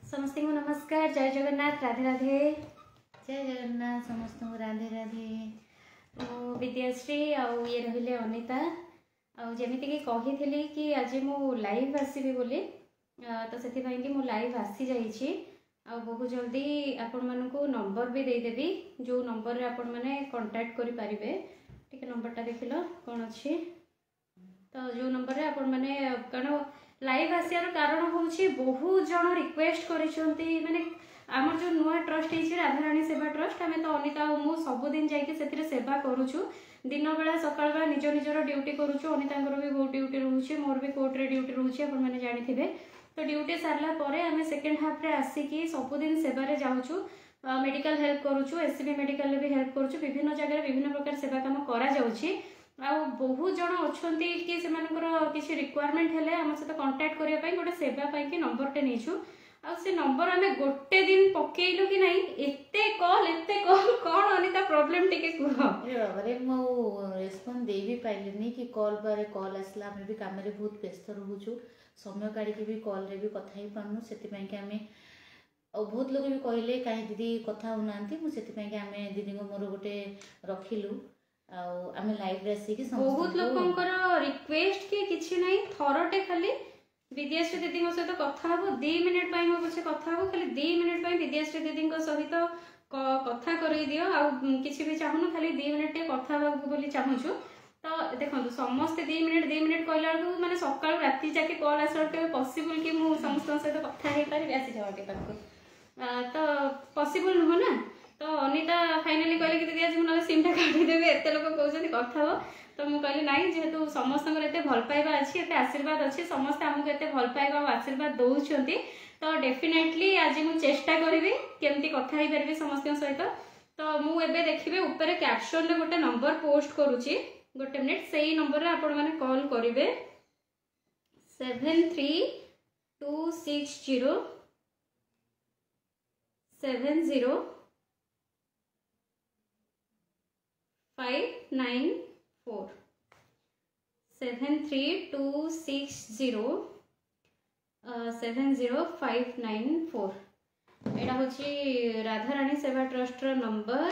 समस्त को नमस्कार, जय जगन्नाथ, राधे राधे। जय जगन्नाथ समस्त को राधे राधे। विद्याश्री आउ ये रहिले अनिता आमती कि कही कि आज मु लाइव आसबि बोली तो से मु लाइव आसी जाइए आ बहुत जल्दी आपण मानू नंबर भी देदेवी जो नंबर रे आपण माने कांटेक्ट करि पारिबे। टिके नंबरटा देखिलो कौन अच्छी तो जो नंबर रे आपण माने कारण लाइव आसियार कारण होउछि बहुत जन रिक्वेस्ट करिसंती माने आमर जो नुआ ट्रस्ट है राधाराणी सेवा ट्रस्ट आम तो अनिता मु सबुदिन जाकि सेवा करुचु दिन बेला सकाल बेला निज निजर ड्यूटी करुचु। अनिता भी बहुत ड्यूटी रोचे मोर भी कोर्ट रे ड्यूटी रोचे आपण माने जानिथिबे। तो ड्यूटी सारला परे आम सेकेंड हाफ रे आसिकी सबुदिन सेवारे जाउछु मेडिकल हेल्प करुचु एससीबी मेडिकल रे भी हेल्प करुचु विभिन्न जगह विभिन्न प्रकार सेवा काम करा जाउछि। आ बहुत जन अच्छी कि किसी रिक्वायरमेंट हेले आम सहित कांटेक्ट करने ପାଇଁ गोटे सेवा ପାଇଁ कि नंबरटे नेछु आ से नंबर आमे गोटे दिन पकेइलु कि नहीं एते कॉल कौन अनिता प्रॉब्लम टिके कुह रे मो रेस्पॉन्स दे भी पाइलिनी कि कॉल पर कॉल आसला हम भी काम रे बहुत व्यस्त रहउछु समय काढ़ी के भी कॉल रे भी कथा ही पानु सेति ପାଇଁ कि आमे बहुत लोग भी कहले काहे दीदी कथा होनांती मु सेति ପାଇଁ कि आमे दीदी को मोर गोटे रखिलु आमे लाइव रे आसी कि बहुत लोकंकर रिक्वेस्ट कि किछि नहीं थरटे खाली विद्याश्री दीदी सहित कथा हबो 2 मिनिट पाई हो पछे कथा हबो खाली 2 मिनिट पाई विद्याश्री दीदी सहित कथा करई दियो आ किछि भी चाहनु खाली 2 मिनिट के कथा हबो बोली चाहूछु। तो देखो समस्त 2 मिनिट कहला माने सकाळ राति जाके कॉल आसर के पॉसिबल कि मु समस्त सहित कथा हे पारि आसी जावा के पाको तो पॉसिबल न हो ना। तो अनिता फाइनली कहले कि दीदी आज मुझे सिमटा काटी देबे एते लोग कहउछन कथा हो तो मुझे कहली नाई जेहेतु समस्त एत भल पाइबा अच्छी एत आशीर्वाद अच्छी समस्ते आमको एत भल पाइबा और आशीर्वाद दौरान तो डेफिनेटली आज मुझे चेष्टा करी केमती कथा ही पारि समस्त सहित। तो मुझे देखिए ऊपर कैप्शन रे गोटे नंबर पोस्ट करुच्ची गोटे मिनिट से नंबर रे आपण माने कॉल करेंगे 7326070594 7326070594 एटा होची राधाराणी सेवा ट्रस्ट रो नंबर।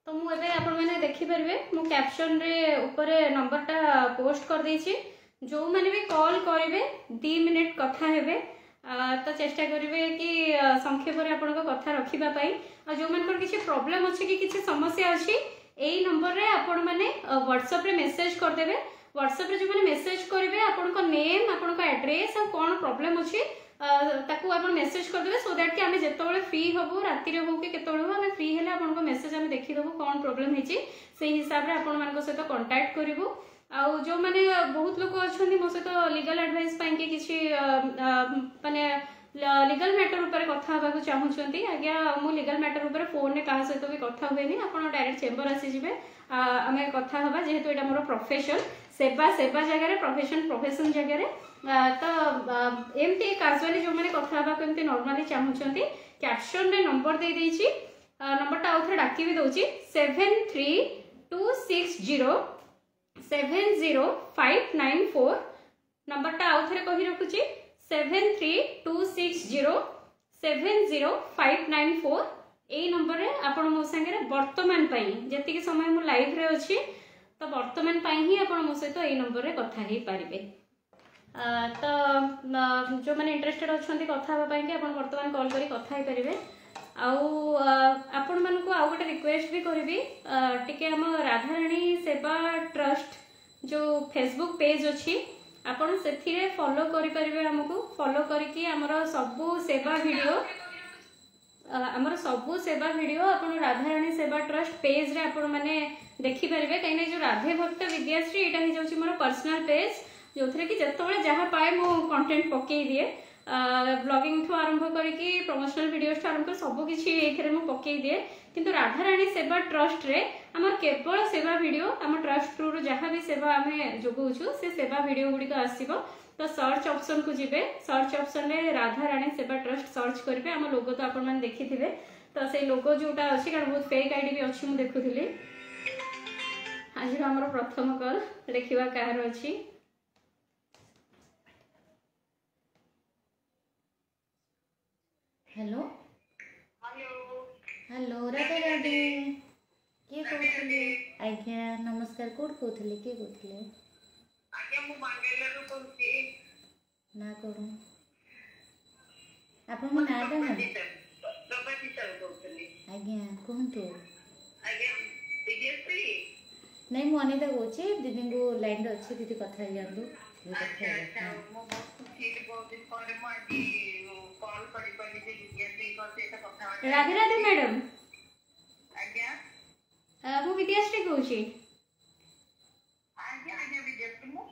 तो मुझे आपण मैंने देखी पारे मु कैप्शन रे ऊपर नंबरटा पोस्ट कर देछि जो मैंने भी कॉल करेंगे 2 मिनिट कथा हेबे तो चेष्टा करेंगे कि संक्षेप में आपण कथा रखापी और जो मन किसी प्रॉब्लम अच्छी कि किसी समस्या अच्छी यही नंबर रे आपण मैंने व्हाट्सएप रे मेसेज करदेवे। व्हाट्सएप रे जो मैंने मेसेज करेंगे आपण नेम आपण एड्रेस और कौन प्रॉब्लम अच्छी ताकू आप मेसेज करदेवे सो दैट कि आम जिते फ्री हबू राति हो कि आम फ्री हेले आपको मेसेज आम देखीदेबू कौन प्रोब्लेम होती से हिसाब से आपण सहित कंटाक्ट करूँ। आउ जो मैंने बहुत लोग अच्छा मो सहित लीगल एडवाइस कि किसी माने लीगल मैटर उपर कथा होगा चाहूँगी आज्ञा मु लीगल मैटर उपर फोन में क्या सहित भी कथा हुए आप डायरेक्ट चेम्बर आसीजे आम कथा हवा जेहेतु यहाँ मोर प्रोफेशन सेवा जगह प्रोफेशन जगह तो एमती काजुआली जो मैंने कथा एमती नॉर्मली चाहूँगी कैप्शन रे नंबर दे देछि नंबरटा आउ थे डाकी भी दउछि 7326070594 नंबरटा आउ थे कही रखुछि 7326070594 यही नंबर रे आपण मो संगे वर्तमान जी समय मु लाइव रे अच्छी तो वर्तमान ही आपण मो सहित यही नंबर रे कथा ही पारिबे। तो जो मैंने इंटरेस्टेड अच्छा कथा वर्तमान कॉल करी कथा ही पारिबे। आपण मानक आउ गोटे रिक्वेस्ट भी करी टिके आम राधाराणी सेवा ट्रस्ट जो फेसबुक पेज अच्छी आपण से फॉलो करेंगे आमको फॉलो करके आमर सबू सेवा वीडियो आपण राधाराणी सेवा ट्रस्ट पेज रे आपण माने देखि पारिबे कहीं जो राधे भक्त विद्याश्री यहाँ हो जाउछि मोर पर्सनल पेज जो थे कि जिते जहाँ पाए मो कंटेंट पकई दिए ब्लॉगिंग ठू आरंभ करके प्रमोशनल वीडियोस ठू आरंभ कर सबकिछि एथरे मो पकई दिए किंतु राधाराणी सेवा ट्रस्ट रे आमर केवल सेवा वीडियो आम ट्रस्ट थ्रू जहाँ भी सेवा आम जोगाउछु से सेवा वीडियो गुड़िक आसीबो। तो सर्च ऑप्शन को जिबे सर्च ऑप्शन रे राधाराणी सेवा ट्रस्ट सर्च करेंगे आम लोगो तो आपण मैंने देखी थे तो से लोगो जोटा अच्छी कारण बहुत फेक आईडी भी अच्छी मुझे देखुली आज आम प्रथम कल देखा कहार अच्छी हेलो हेलो राधे राधे किए कहते आज्ञा नमस्कार कौट कहते किए कहते ना करूँ आप नाटा ना आज्ञा कहतु नहीं मु अनिता कौचे दीदी को लाइन अच्छे दीदी कथा जातु राधे राधे मैडम मु विद्याश्री कहूँ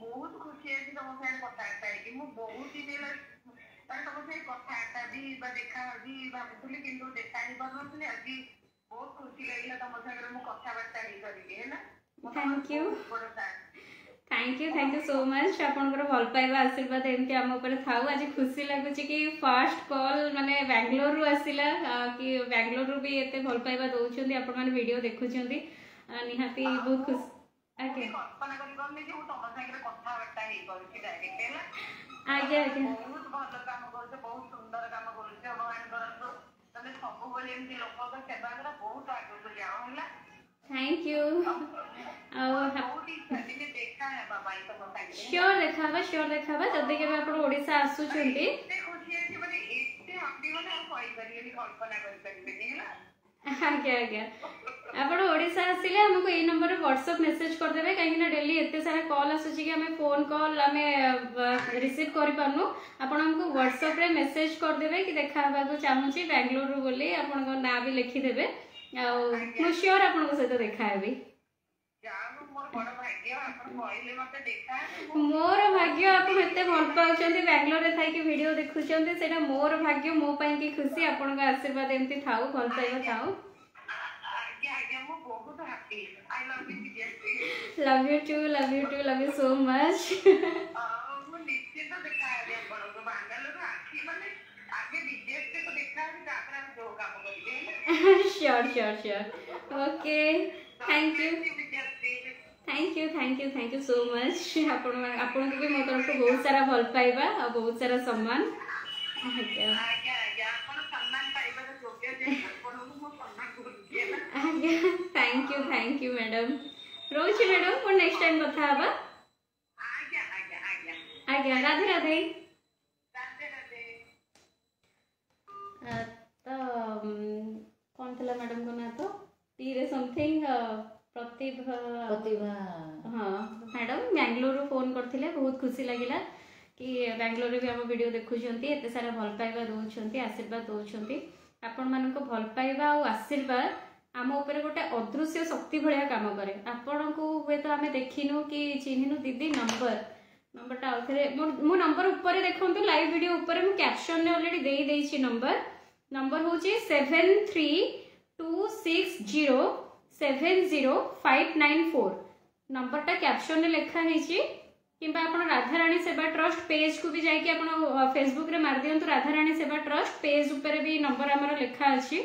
बहुत खुशी है तुम साथ कथा है मु बहुत ही तुम से कथा भी देखा भी भावुली कि देखा ही पारे आज बहुत खुशी लगे तुम सागर मुझे कथबार्ता है थैंक यू सो मच आपनकर भल पाइबा आशीर्वाद एमती आम ऊपर थाउ आज खुशी लगुच कि फर्स्ट कॉल माने बेंगलोर रु आसिला कि बेंगलोर रु भी एते भल पाइबा दउछंती आपन माने वीडियो देखुछंती निहाती बहुत खुश आके कल्पना करि करले जे तुम सागर कथबार्ता है करछि डायरेक्ट है आगे बहुत भल काम करछ बहुत सुंदर काम करछ भगवान करन तने सब बोले एमती लोक का सेवा करा बहुत आगे तो जाओ होला थैंक यू बहुत ही देखा है बाबा ई तो श्योर देखाबा जदि के आपण ओडिसा आसुछंती खुशी है कि माने एते हैप्पी माने हम कोई करियनी कल्पना कर सकबे नहीं आज्ञा आप ओडिशा आसिले हमको ये नंबर व्हाट्सएप मेसेज कर देबे कहीं डेली एते सारा कॉल आसुची कि हमें फोन कॉल हमें रिसीव करि पारनु आपण हमको व्हाट्सएप रे मेसेज कर देबे कि देखा हबा को चाहूची बेंगलुरु बोली आपण को ना भी लिखि देबे आ मु श्योर आपण को सहित देखा हेबी मोर भाग्य आप एते भल पाउछंती बेंगलोर रे थाई कि वीडियो देखुछंती सेटा मोर भाग्य मो पई कि खुशी आपण का आशीर्वाद एमती थाउ भल पाइबा थाउ love you so much sure okay thank you so much आपण को भी मो तरफ से बहुत सारा भल पाइबा और बहुत सारा सम्मान thank you madam Rose madam पर नेक्स्ट टाइम कथा हबा आज्ञा राधे राधे तो कौन थला मैडम को ना तो टी रे समथिंग प्रतिभा हाँ मैडम बेंगलोर फोन करथिले बहुत खुशी लागिला कि बेंगलोर भी हम वीडियो देखुछंती एते सारा भल पाइबा दउछंती आशीर्वाद दउछंती आपण मानको भल पाइबा और आशीर्वाद आम ऊपर गोटे अदृश्य शक्ति भाया काम करे आपण को हुए तो आम देखिनु कि चिन्हिनु दीदी नंबरटा आउथरे मो नंबर ऊपर देखंतु लाइव वीडियो ऊपर मु कैप्शन ने ऑलरेडी देई देछि नंबर होची 7326070594 नंबरटा कैप्शन ने लिखा हेछि किंबा आपण राधारानी सेवा ट्रस्ट पेज को भी जाइए आपण फेसबुक रे मार दियंतु राधारानी सेवा ट्रस्ट पेज ऊपर भी नंबर हमर लिखा अछि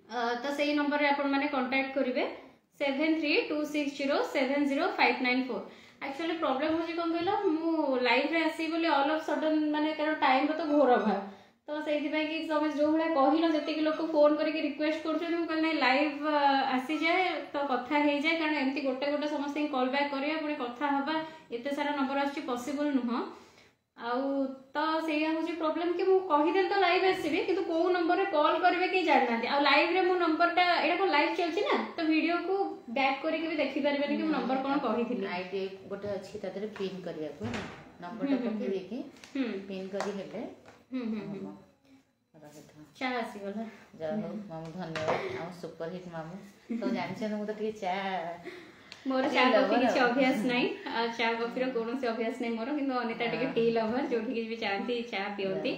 तो सही नंबर रे आपण माने कांटेक्ट करिवे 7326070594 एक्चुअली प्रॉब्लम हो कौन कहल मु लाइव रे आसी बोली ऑल ऑफ सडन माने कारण टाइम रो तो घोर अभाव तो से कि तुम जो भाई कहल जी लोक फोन करके रिक्वेस्ट कर लाइव आसी जाए तो कथा हो जाए कारण एमती गोटे गोटे समस्त कॉल बैक करिया पुणी कथा हवा एते सारा नंबर आछि पॉसिबल नुह आउ तो सेया होची प्रॉब्लम कि मु कहि तो लाइव आसीबे किंतु को नंबर रे कॉल करबे कि जानना आ लाइव रे मो नंबरटा एटा को लाइव चलछि ना तो वीडियो को बैक करके भी देखि परबेनी कि मु नंबर कोन कहिथिली आईडी गोटे अछि तादरे पिन करिया को नंबरटा पके देकी पिन करी हेले चा आसी गला जाओ मामू धन्यवाद आ सुपर हिट मामू तो जानछन मु तो टी चा मोर चा कॉफी किसी अभ्यास नहीं चा कॉफी रो कोनो से अभ्यास नहीं मोर किंतु अनिता टिके टी लवर जोठी कि भी चाहती चा पियंती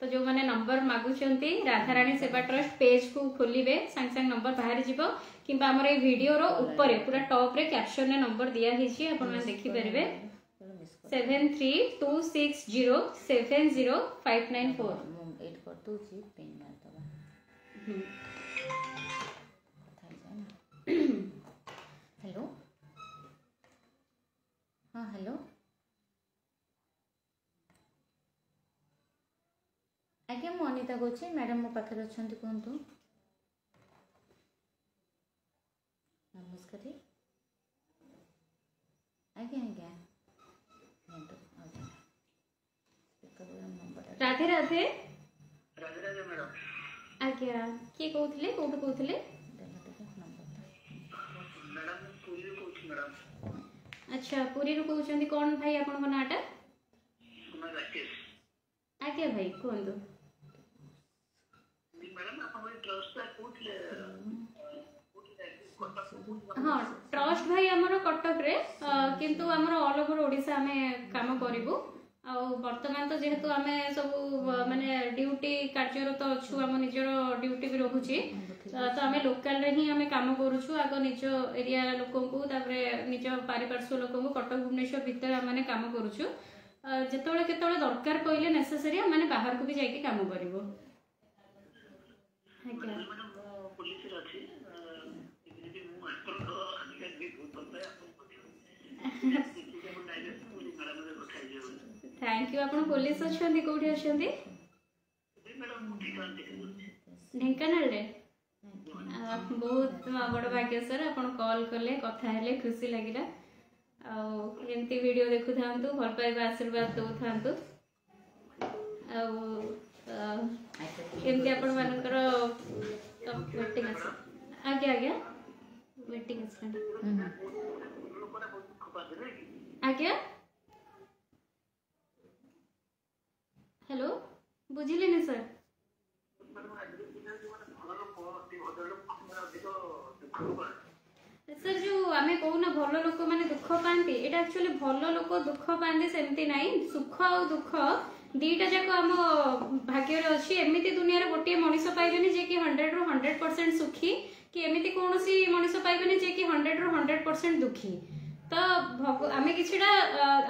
तो जो माने नंबर मागुचंती राधारानी सेवा ट्रस्ट पेज को खोलिबे संग संग नंबर बाहर जिवो किंबा हमर ए वीडियो रो ऊपर पूरा टॉप रे कैप्शन ने नंबर दिया हिची अपन माने देखि परबे 7326070594 8 कर दो जी पिन मार दबा हेलो हाँ हेलो आज्ञा मु अनिता कौची मैडम मो पाखे अच्छा कहतु नमस्कार आज्ञा आज्ञा राधे राधे राधे राधे मैडम आज्ञा किए कहते कौटू कहते मैडम पुरी कहूँ मैडम अच्छा पुरी कहते कौन भाई आपण नाटा राकेश आज्ञा भाई कहतु मैडम आप ट्रस्ट हाँ ट्रस्ट भाई आमर कटक रे किंतु आमर ऑल ओवर ओडिशा आमे काम करिवु आ वर्तमान तो जेहेतु आमे सब माने ड्यूटी कार्यरत अच्छु आम निजर ड्यूटी भी रहुची तो आमे लोकल रे ही आमे काम करूछु आगो निज एरिया लोकन को तापरे निज पारिपार्श्व लोकन को कटक भुवनेश्वर भीतर आमे काम करूछु जेतोळे केतोळे दरकार पहिले नेसेसरी माने बाहर को भी जाई काम करिवु मैडम पुलिस रे अछि थैंक यू आपण पुलिस अच्छी कौटी अच्छा ढेंकानाल रे बहुत बड़ भाग्य सर आपण कॉल कले कथा हेले खुशी लगिला एमती वीडियो देखु थांतु भल पाइबा आशीर्वाद दउ थांतु एमती आपण मानकर वेटिंग आस आगे आगे वेटिंग आस आगे हेलो बुझिले नि सर सर जो आमे कहूना भल लोक माने दुख पाती एटा एक्चुअली भल लोक दुख पाती सेमती नहीं सुख और दुख दीटा जाक आम भाग्य अच्छी एमती दुनिया गोटे मनीष पाइबेनि जे कि 100 ରୁ 100% सुखी कि एमती कौन सी मनीष पाइबेनि जे कि 100 ରୁ 100% दुखी तो आमे किछिटा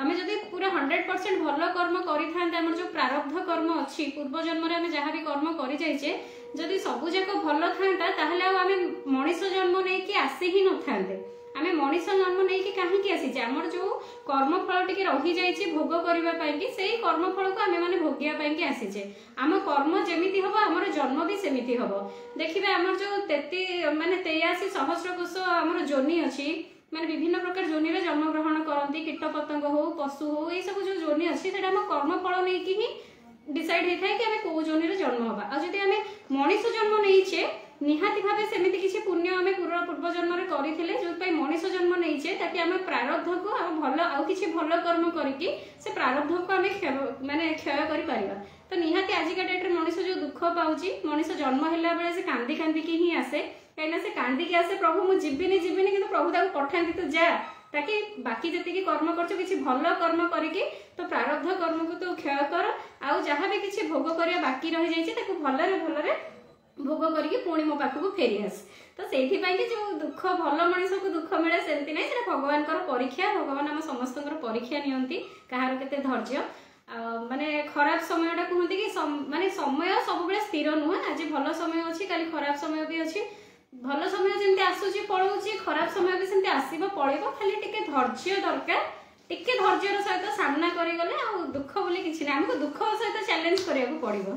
आमे जदि पूरा 100% भल कर्म करि थांते हमर जो प्रारब्ध कर्म अच्छी पूर्व जन्म रे आमे जहां भी कर्म करि जाइछे जदि सबु जाक भल थांता ताहले आमे मनीष जन्म नै कि आसी ही न थांते आमे मनीष जन्म नै कि काहे कि आसी जे हमर जो कर्म फल टिके रहि जाइछे भोग करिवा पई कि सेही कर्म फल को आमे माने भोगिया पई कि आसी जे आम कर्म जेमिति हबो हमर जन्म भी सेमिति हबो देखिबे हमर जो 33 माने 83 सहस्र कोष हमर जोनी अछि माने विभिन्न प्रकार जोनी रे जन्म ग्रहण करती कीट पतंग हो पशु हो ये सब जो जोनी अच्छी से कर्म फल नहीं कि ही डिसाइड होता है कि आम कौ जोनी रे जन्म हवा आ जदि आमे मनीष जन्म नहींचे निहाती भावे सेमिति किछि पुण्य आमे पूर्व जन्म रे करिथिले जो पई मनीष जन्म नहींचे ताकि आमे प्रारब्ध को आ भल आ किछि भल कर्म करिकि से प्रारब्ध को आमे माने क्षय करि परिबा तो निहाती आजिका डेट रे मनीष जो दुख पाउची मनीष जन्म हैला बेले से कांदी कांदी की ही आसे कहीं से कांदी के आसे प्रभु मुझे जीविनी किंतु प्रभु ताको पठाती तो जा ताकि बाकी जति कर्म कर किसी भल कर्म करके तो प्रारब्ध कर्म को तो क्षय कर आउ जहाँ भी किसी भोग करिया बाकी रही जाइए भलरे भलरे भोग करके पुणी मो पाखक फेरी आस तो से जो दुख भल मनीष को दुख मिले सेमती ना से भगवान परीक्षा भगवान आम समस्त परीक्षा नियंती कहार केते धैर्य माने खराब समयटा कहते कि माने समय सब स्थिर नुहे आज भल समय अच्छी काली खराब समय भी अच्छी भल समय जमी आसूची पलाऊँच खराब समय भी सेमती आसब पड़ो खाली टिके धैर्य दरकार टिके धैर्यर सहित सामना करगले आ दुख बोली किसी ना आमको दुख सहित चैलेंज करने पड़ो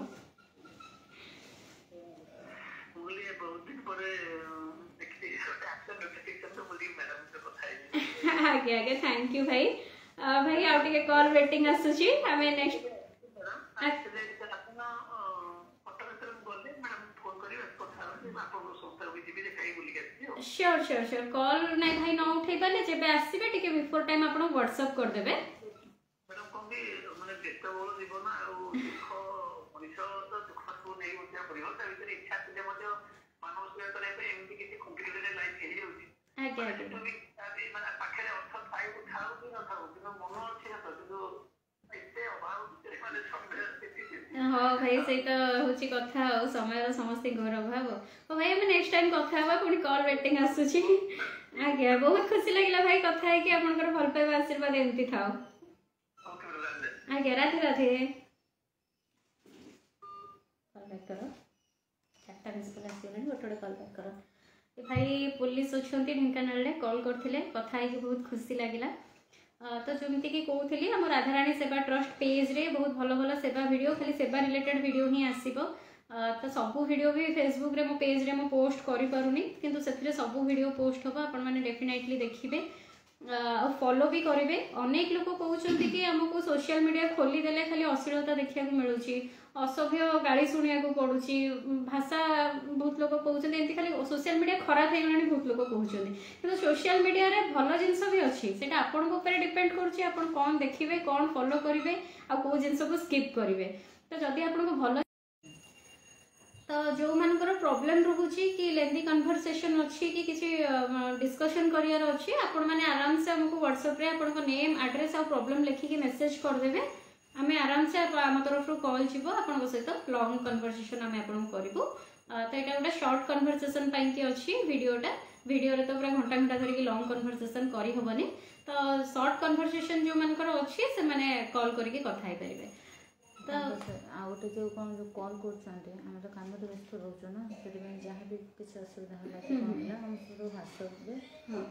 आगे आगे थैंक यू भाई भाई आउ टिके कॉल वेटिंग आसूची आमे next sure sure sure call नहीं भाई न उठे पाले जेबे आसीबे टिके बिफोर टाइम आपण व्हाट्सएप कर देबे मैडम कोन भी माने जेते बोल जीवन आ दुख मनीष तो दुख को नहीं होता परिवार ता भीतर इच्छा थिले मते मानव सेवा करे पे एमती किसी कॉम्प्लिकेटेड लाइफ हेली होची आगे आगे तो भी माने पाखे अर्थ पाई उठाओ कि न थाओ कि मन अछि तो जो इते अभाव भीतर माने समय हाँ भाई से तो होची कथा समय समस्त घर अभाव भाई आम नेक्स्ट टाइम कथा हवा पुणी कॉल वेटिंग आसूची आज्ञा बहुत खुशी लगिला भाई कथा है कि आपनकर भल पाइबा आशीर्वाद एमती थाओ आज्ञा राधे राधे कॉल बैक करो 5टा मिस कॉल आसीगलानी गोटे कॉल बैक कर ए भाई पुलिस अच्छा ढेंकानाल रे कॉल करथिले कथा है बहुत खुशी लगिला तो जमती कि कहूली आम राधाराणी सेवा ट्रस्ट पेज रे बहुत भल भल सेवा वीडियो खाली सेवा रिलेटेड वीडियो ही आसीबो तो सबू वीडियो भी फेसबुक रे मो पेज रे मो पोस्ट करि पारुनी किंतु सेथिरे सबू वीडियो पोस्ट होबा आपण माने डेफिनेटली देखिबे फॉलो भी करेंगे अनेक लोग कहते कि आमको सोशल मीडिया खोली देले खाली अश्लीलता देखा मिलूँ असभ्य गाड़ी शुणा पड़ुची भाषा बहुत लोग कहते एमती खाली सोशल मीडिया खराब हो गलानी बहुत लोग कहते कि सोशल मीडिया रे भल जिनस भी अच्छी से आपण डिपेंड करुँच कौन देखिए कौन फॉलो करेंगे आ कौ जिन को स्किप करेंगे तो जदि आपको भल तो जो मानकर प्रॉब्लम रोचे कि लेंदी कन्वर्सेशन अच्छी कि किसी डिस्कशन करियर अच्छी आपण माने आराम से हमको व्हाट्सएप रे आपण नेम एड्रेस और प्रॉब्लम लिखिकी मेसेज करदेवे आम आराम से आम तरफ कॉल जीव आपण सहित लॉन्ग कन्वर्सेशन आम आपन करूँ तो यहाँ गोटे शॉर्ट कन्वर्सेशन पाई अच्छी वीडियोटा वीडियो रे तो पूरा घंटा घंटा धरिकी लॉन्ग कन्वर्सेशन करहबनी तो शॉर्ट कन्वर्सेशन जो मानकर अच्छी से माने कॉल करके कथा पारे तो आ गोटे जो कौन जो कॉल कर काम व्यस्त रोच ना से जहाँ भी किसी असुविधा है हम सब व्हाट्सएप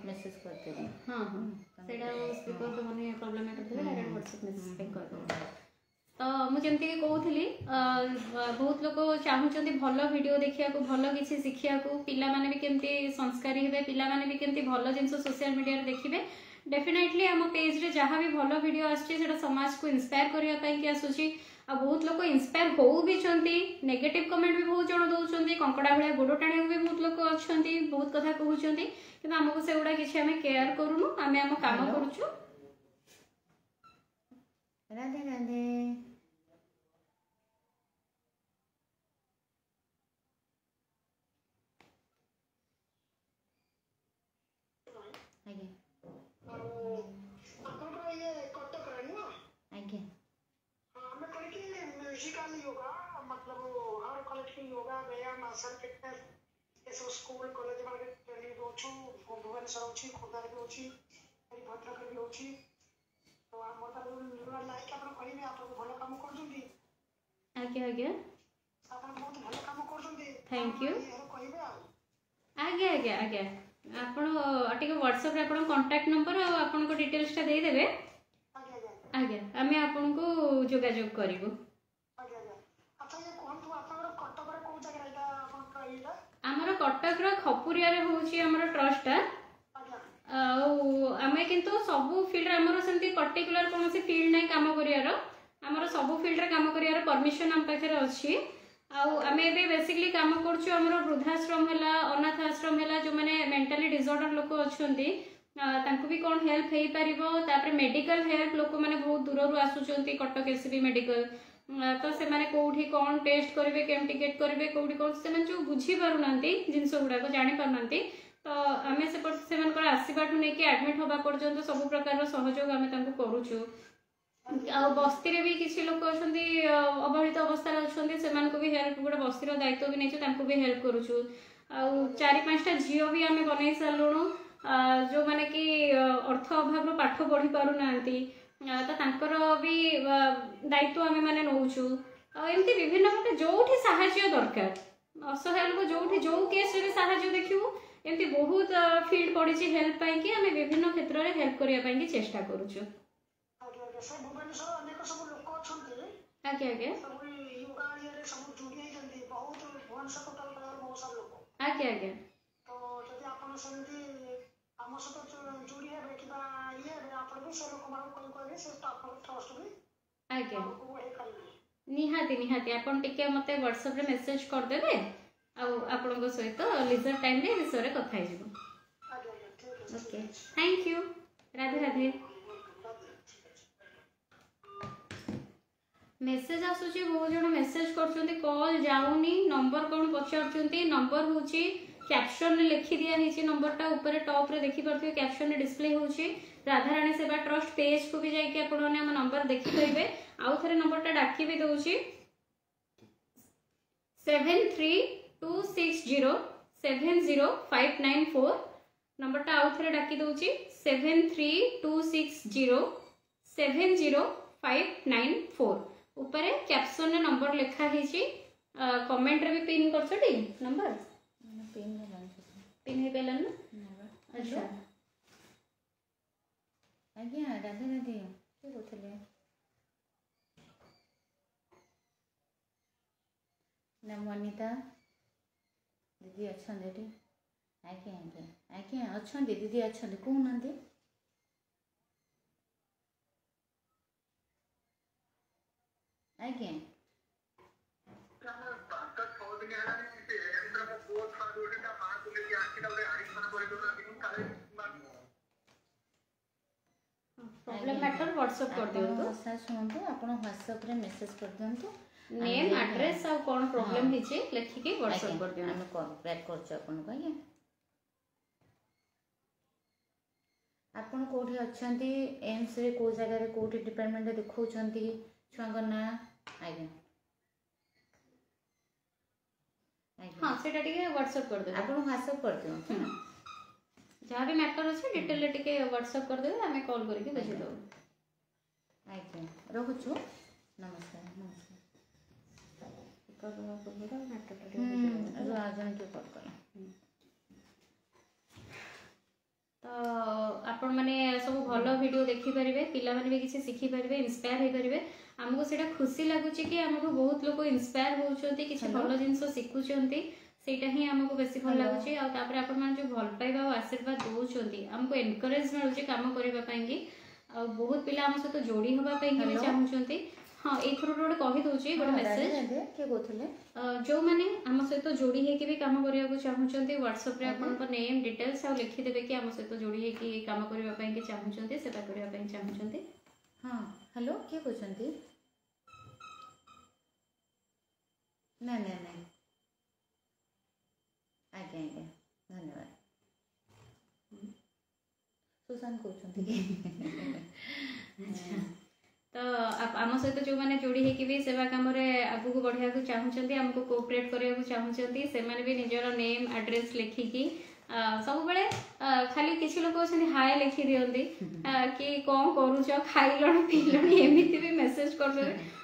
मेसेज करते हैं हाँ हाँ सेटा स्पीकर तो माने प्रॉब्लम करते डायरेक्ट व्हाट्सएप मेसेज पे कर दो तो मुझे कहूली बहुत लोग चाहूँगी भल वीडियो देखा भल किसी शिखा पिला माने भी केमती संस्कारी हे पिला माने भी केमती भल जिन सोशल मीडिया देखिए डेफिनेटली आम पेज रे जहाँ भी भल वीडियो आसुची समाज को इंस्पायर करने आसूची आ बहुत लोग इंस्पायर हो भी नेगेटिव कमेंट भी बहुत जन दौरान कंकड़ा भाया गोड़ टाणिया भी बहुत लोग अच्छा बहुत कथा कहते कि आमको से गुड़ा किसी आम केयर करूनु आम आम काम करुचु राधे राधे योगा मतलब हर कलेक्टिव योगा व्यायाम आसन फिटनेस ये सब स्कूल कॉलेज में ट्रेनिंग दोछु भुवनेश्वर होची खोदार भी होची एरी भद्रक भी होची तो हम मतलब लाइक अपन करिवे आपन भलो काम करजुंदी आगे आगे आपन बहुत भलो काम करजुंदी थैंक यू कहिबे आगे आगे आगे आपण टिके व्हाट्सएप रे आपण कांटेक्ट नंबर और आपण को डिटेल्स ता दे देबे आगे आगे आमे आपण को जोगाजोग करिवो आमर कटक खपुरिया हूँ ट्रस्ट आम किंतु सबू फील्ड आमर से पर्टिकुलर कौन फील्ड ना कम कर सबू फील्ड काम कर परमिशन आम पाखे अच्छी आम ए बेसिकली कम कर वृद्धाश्रम है अनाथ आश्रम है जो मैंने मेंटली डिसऑर्डर लोक अच्छा भी कौन हेल्प हो पार मेडिकल हेल्प लोक मैंने बहुत दूर आसुँच कटक एसबी मेडिकल तो से माने कोठी कौन टेस्ट करेंगे केमती गेट करेंगे कोठी कौन से जो बुझी पारना जिनस गुड़ाक जानी पारना तो आम से आसवाठ नहीं एडमिट हवा पर्यंत सब प्रकार सहयोग आम करुचु आ बस्ती रे भी किसी लोग अच्छा अवहेलित अवस्था अच्छा से भी हेल्प गोटे बस्तीर दायित्व भी नहीं भी हेल्प करुचु आ 4-5टा झील भी आम बनई सारूँ जो मैंने कि अर्थ अभाव पाठ पढ़ी पारना तो तांकर भी दायित्व आम मैंने नौचु एमती विभिन्न प्रकार जो साहाय्य दरकार असहाय लोग जो जो केस रे साहाय्य देखू एमती बहुत फील्ड पड़ी हेल्प पाई कि आम विभिन्न क्षेत्र में हेल्प करने चेष्टा करुचु आगे आगे आगे आगे आज्ञा निहाती निहाती आपन टिके मते व्हाट्सएप रे मेसेज कर देबे आपण सहित लिजर टाइम रे विषय कथा okay thank you Radhe Radhe message आसुची बहुत जन मेसेज कर कॉल जाऊनी नंबर कौन पचार नंबर हूँ कैप्शन लिखी दिखाई नंबरटा ऊपर टॉप रे देखि पारथि कैप्शन रे डिस्प्ले होची राधाराणी सेवा ट्रस्ट पेज को भी जाइए आपने आम नंबर देखिपारे आउ थे नंबरटा डाकी भी दूसरी 7326070594 नंबरटा आउ थे डाकी दूसरी 7326070594 ऊपर कैप्शन रे नंबर लिखा है कमेंट रे भी पिन करछटी नंबर पिन पिन हे पेलन ना अच्छा आज्ञा राधे राधे के कहते नाम अनिता दीदी अच्छा आज्ञा आज्ञा आज्ञा अच्छा दीदी अच्छा कहूना आज्ञा प्रॉब्लम मैटर व्हाट्सएप कर दियो सर सुनतु आपण व्हाट्सएप रे मेसेज कर दियंतु नेम एड्रेस आ कोन प्रॉब्लम हिचे लिखि के व्हाट्सएप कर दियो हम कॉल बैक करछ आपण को आज्ञा आपण कोठी अछंती एम्स रे को जगह रे कोठी डिपार्टमेंट देखौछंती छुआंग ना आज्ञा हां सेटा टिके व्हाट्सएप कर दे आपण व्हाट्सएप कर दियो जहाँ भी मैटर अच्छे डिटेल रे टिके व्हाट्सएप कर देबे हमें कॉल करके बुझी दो आज्ञा रहुछु नमस्कार नमस्कार करवा करबा मैटर टिके राजन के कॉल कर तो आपण माने सब भलो वीडियो देखि परिबे पिला माने भी किसी सिखि परिबे इंस्पायर हे परिबे हमको सेटा खुशी लागुची कि हमको बहुत लोग इंस्पायर होउछंती किसी भलो जिंस सिखुछंती सेटा ही हमको बेसी भल लागुची आ तापर आपण मान जो भल पाइबा और आशीर्वाद दोउछंती हमको एनकरेज मिलुची काम करबा पई आ बहुत पिला हम सहित जोड़ी होबा पई कि चाहूछंती हां ए थ्रू रोड कहि दोची गोटे मेसेज के कहथले जो माने हम सहित जोड़ी हे कि भी काम करिया को चाहूछंती व्हाट्सएप रे आपण को नेम डिटेल्स आ लिखि देबे कि हम सहित जोड़ी हे कि काम करबा पई कि चाहूछंती सेटा करबा पई चाहूछंती हां हेलो के कहछंती ना ना ना आज्ञा आज्ञा धन्यवाद सुशांत कहछंती तो आम सहित जो मैंने जोड़ी होकि भी सेवा कम आगू को बढ़िया को चाहूँगी आमको कोऑपरेट करने चाहूँगी से भी निजर नेम एड्रेस लिखिकी सब बेले खाली किसी लोग अच्छे हाय लिखि दिखती कि कौन करुच खाइल पील एमती भी मेसेज कर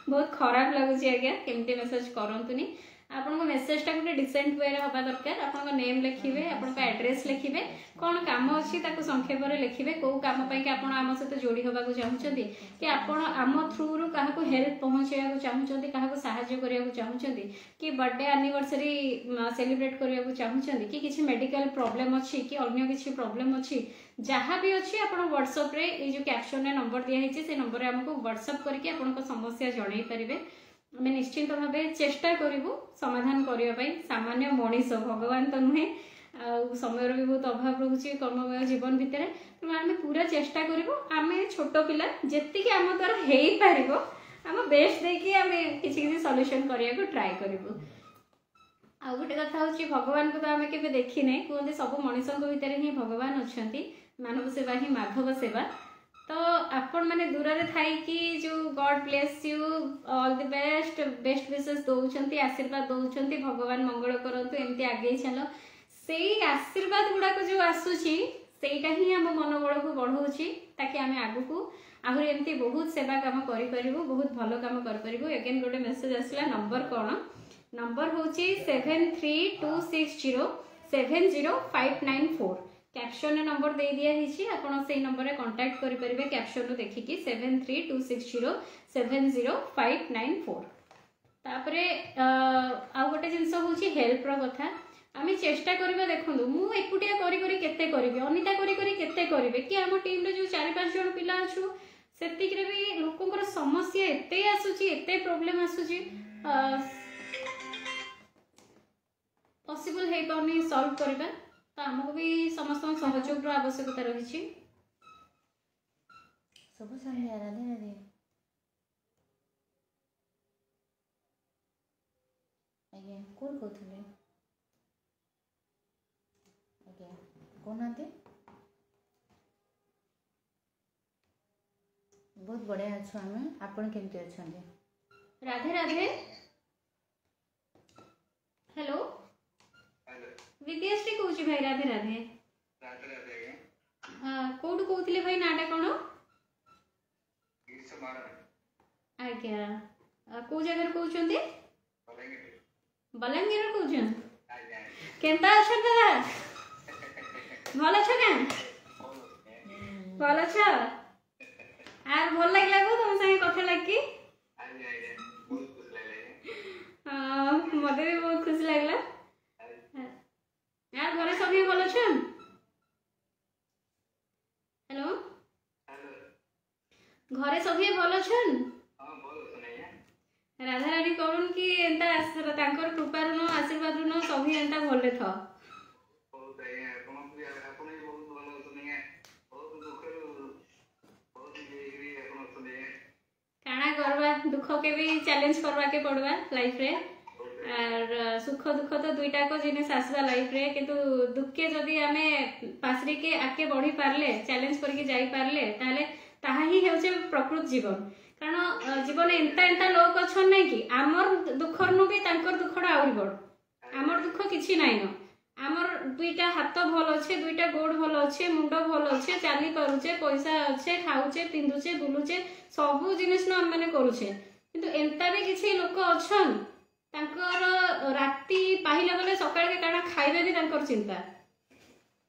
बहुत खराब लगुच आज्ञा केमती मेसेज करतुनि आपण मेसेजटा गोटे डिसेंट वे हवा दरकार आपण नेम लिखिबे आपण एड्रेस लिखिबे कौन काम अच्छी संक्षेप में लिखिबे कौ काम पाई आपण आम सहित जोड़ी होगा चाहूँगी कि आपण आम थ्रू रु क्या हेल्प पहुँचा चाहूँगी क्या साहाय्य करने चाहूँगी कि बर्थडे एनिवर्सरी सेलिब्रेट करने चाहूँगी कि किसी मेडिकल प्रॉब्लम अच्छी कि अन्य किसी प्रॉब्लम अच्छी जहाँ भी अच्छी आप व्हाट्सएप रे ये जो कैप्शन में नंबर दिखाई से नंबर आमको व्हाट्सएप करके आपण समस्या जन पारे आम निश्चिंत भाव चेष्टा करूँ समाधान करने सामान्य मनीष भगवान तो नुहे समय भी बहुत अभाव रोचे कर्ममय जीवन भितर तेणु आम पूरा चेष्टा करूँ आम छोट पिला जी आम द्वारा हो पार आम बेस्ट देखिए आम किसी सल्यूशन करने को ट्राए करूँ आ गोटे कथा हूँ भगवान को तो आम के देखी ना कहते सब मनीषों भितर ही भगवान अच्छा मानव सेवा ही माधव सेवा तो आपण मैंने दूर रे थाई कि जो God bless you all the best best विशेष दौरान आशीर्वाद दौरान भगवान मंगल करंतु एमती आगे चलो से आशीर्वाद गुड़ाक जो आसूची सेटा ही आम मनोबल को बढ़ाऊँगी ताकि आम आगु को आहरी एमती बहुत सेवा काम करूँ बहुत भल काम करूँ एगेन गोटे मेसेज आसला नंबर कौन नंबर हूँ 7326070594 कैप्शन नंबर दे दिया आपड़ से नंबर में कांटेक्ट करेंगे कैप्शन देखिकी 7326070594 तापर आ गोटे जिनस हूँ हेल्प कथा आम चेष्टा करवा देखूँ मुझे एकुटिया केते करी अनिता केते करेंगे कि आम टीम जो 4-5 जन पिला अच्छु से भी लोकर समस्या एत आसूची एत प्रोब्लेम आसूची पॉसिबल है पानी सॉल्व करबा तो आमको भी समस्त सहयोग आवश्यकता रही सब संध्या राधे राधे आज्ञा कौन कहते आज्ञा कहना बहुत बढ़िया अच्छे आम आपण केमती अच्छा राधे राधे हेलो विद्याश्री कहूँ भाई राधे राधे कौटू कहते भाई नाटा कौन आज्ञा कौ जगह कहते बलांगीर कौन आज्ञा केनता अच्छा दादा भल अच्छा क्या भल अच्छा आर भल लगला को तुम संगे कथा लगी आज्ञा बहुत खुश लगे मते भी बहुत खुशी लगला यार घरे सभी भल अछन हेलो हेलो घरे सभी भल अछन हां बोलो सुनाइए राधा रानी करुन कि एंता तांकर कृपा ऋण आशीर्वाद ऋण सभी एंता भले था बहुत आज्ञा अपन भी बहुत भलो सुनाइए बहुत दुख बहुत ये अपन सुनाइए काना करवा दुख के भी चैलेंज करवा के पड़वा लाइफ रे और सुख दुख तो दुईटा को जिनिस आसवा लाइफ रे किंतु दुख के जदि आमे पासरी के आके बढ़ी पारले चैलेंज करके जाई पारले ताले ताहा ही हेउचे प्रकृत जीवन कारण जीवन एंता एंता लोक अछन नै कि आमर दुखर नु भी तांकर दुखडा आउरी बड़ आमर दुख किछि नै न आमर दुईटा हाथ भल अच्छे दुईटा गोड़ भल अच्छे मुंड भल अच्छे चली पारुचे पैसा अच्छे खाऊचे पिंधुचे बुलुचे सबु जिनिस न हम माने करूचे किंतु एंता भी किछि लोक अछन तांकर राति पाहिला बेले सकाळ के काना खाइबे भी तांकर चिंता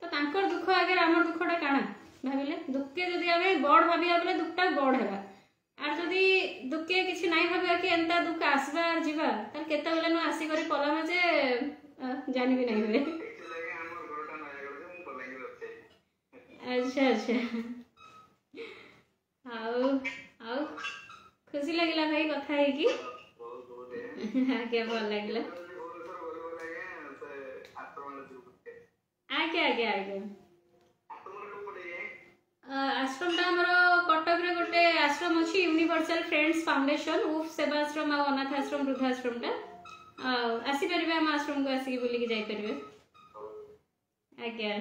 तो तांकर दुख आगे आमर दुखटा काना भाबिले दुखे जदि आमे बड़ भाबिया बेले दुखटा बड़ हेबा आर जदि दुखे किछि नाही भाबिया कि एंता दुख आसबा आर जीवा त केता बेले न आसी करी पलामा जे जानी भी नहीं हुए एक्चुअली हमर घरटा नयागढ़ से हम बलांगीर अछि अच्छा अच्छा आओ आओ खुशी लगिला भाई कथा है कि बहुत बहुत है आगे भल लगिला भुवनेश्वर बोलबो लागे से आश्रम में आगे आगे आगे आश्रम को पड़े आश्रम टा हमर कटक रे गोटे आश्रम अछि यूनिवर्सल फ्रेंड्स फाउंडेशन उफ सेवा आश्रम आ अनाथ आश्रम वृद्धाश्रम टा आसी परिबे हम आश्रम को आसी बोली के जाई परिबे आगे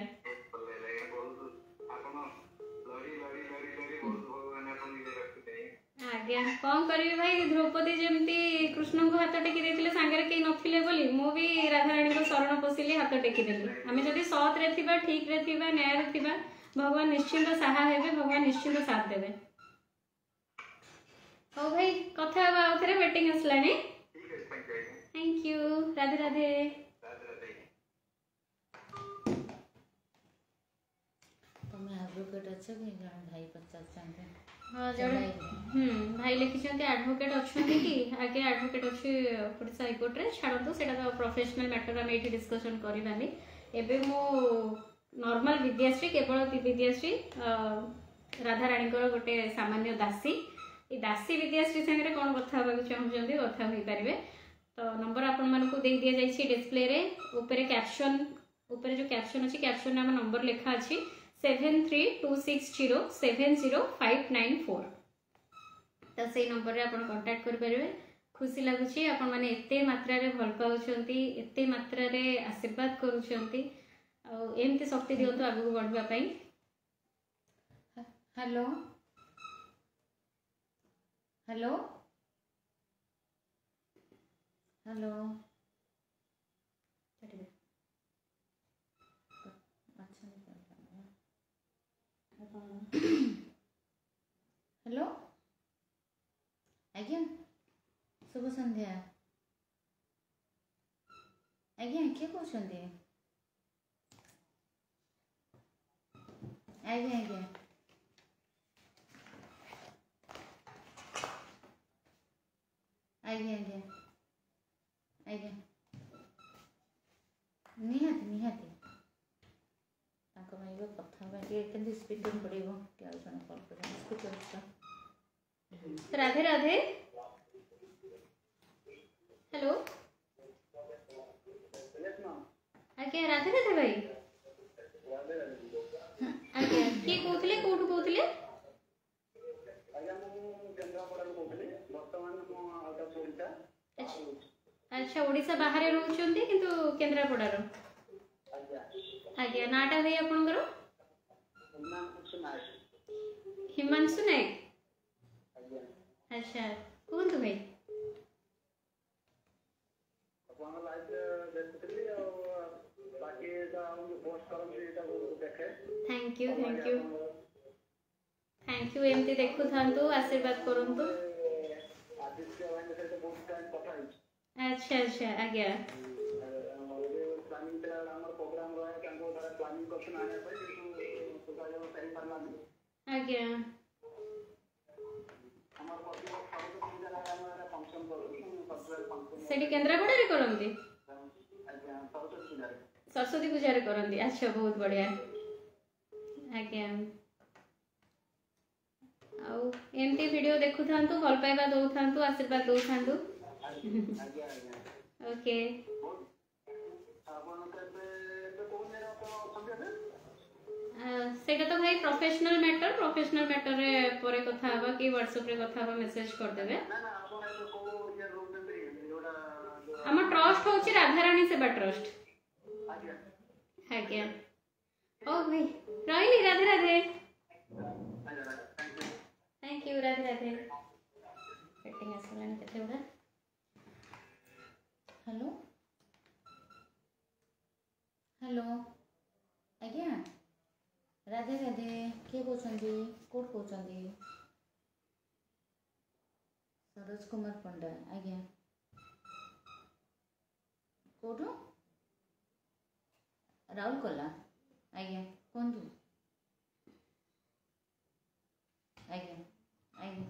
आज्ञा कौन करिवे भाई द्रौपदी जमती कृष्ण को हाथ टेकी देथिले सांगरे केही नथिले बोली मो भी राधा रानी को शरण पसिली हाथ टेकी देली आमे जदी सत रे थिबा ठीक रे थिबा न्याय रे थिबा भगवान निश्चिंत सहा हेबे भगवान निश्चिंत साथ देबे ओ भाई कथा बा आउथरे मीटिंग असलानी थैंक यू राधे राधे तुम्हें एडवोकेट अच्छा कि जन भाई पचास चाहते हाँ जड़े भाई लिखिंट एडवोकेट अच्छा कि आगे एडवोकेट अच्छे ओडिशा हाईकोर्ट रे छाड़ू से प्रोफेशनल मैटर आम ये डिस्कसन करानी एवं मो नॉर्मल विद्याश्री केवल विद्याश्री राधा रानी गोटे सामान्य दासी ये दासी विद्याश्री सागर कौन कथा चाहते कथा हो पारे तो नंबर आपण मानक दे दि जाइए डिस्प्ले रे ऊपर कैप्शन ऊपर जो कैप्शन अच्छी कैप्शन आम नंबर लिखा अच्छी 7326070594 तो से नंबर रे आपण कांटेक्ट कर परिबे खुशी लागुची आपण माने एते मात्रा रे भल पाउछंती एते मात्रा रे आशीर्वाद करूछंती आ एमती शक्ति दियंतु आगु बढ़वा पई हेलो हेलो हेलो हेलो आज्ञा शुभ संध्या आज्ञा किए कहते आज्ञा आज्ञा आज्ञा आज्ञा आज्ञा निहाती निहाती कथा के स्पीकर पड़ो क्या जन कल कर राधे राधे हेलो आज्ञा राधे राधे भाई आज्ञा किए कहते कौटू कहते अच्छा ओडिशा बाहर रोचंती किंतु केंद्रापड़ार आज्ञा नाटा भाई आपणकर हिमांशु नायक अच्छा कहतु भाई thank you thank you thank you एमती देखु था आशीर्वाद करंतु अच्छा अच्छा आज्ञा प्लानिंग प्रोग्राम रहा है प्लानिंग क्वेश्चन आने आज्ञा सेठी केन्द्रापड़ा रे करंती सरस्वती पूजा रे करंती अच्छा बहुत बढ़िया आज्ञा आउ एमती वीडियो देखु थांतु भल पाइबा दउ थांतु आशीर्वाद दउ थांतु ओके सेटा तो भाई प्रोफेशनल मैटर रे परे कथा हबा कि व्हाट्सएप रे कथा हबा मेसेज कर देबे हम ट्रस्ट होची राधारानी सेवा ट्रस्ट आज्ञा ओ भाई रहिली Radhe Radhe thank you Radhe Radhe setting आसलानी केते उडा हेलो हेलो आज्ञा राधे राधे किए कहते कौट कहते सरोज कुमार पंडा आज्ञा कौट राउरकेला आज्ञा कहतु आज्ञा आज्ञा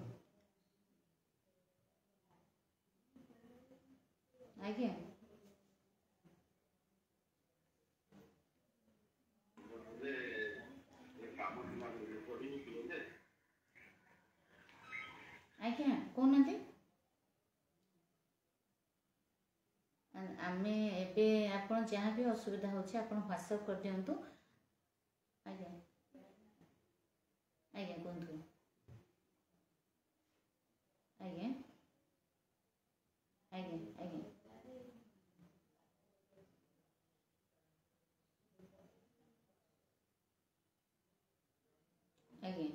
आज्ञा आज्ञा कहना आम एबे आपन जहाँ भी असुविधा होची आपन व्हाट्सएप कर दियंतु आज्ञा आज्ञा कहतु आज्ञा आज्ञा आज्ञा आज्ञा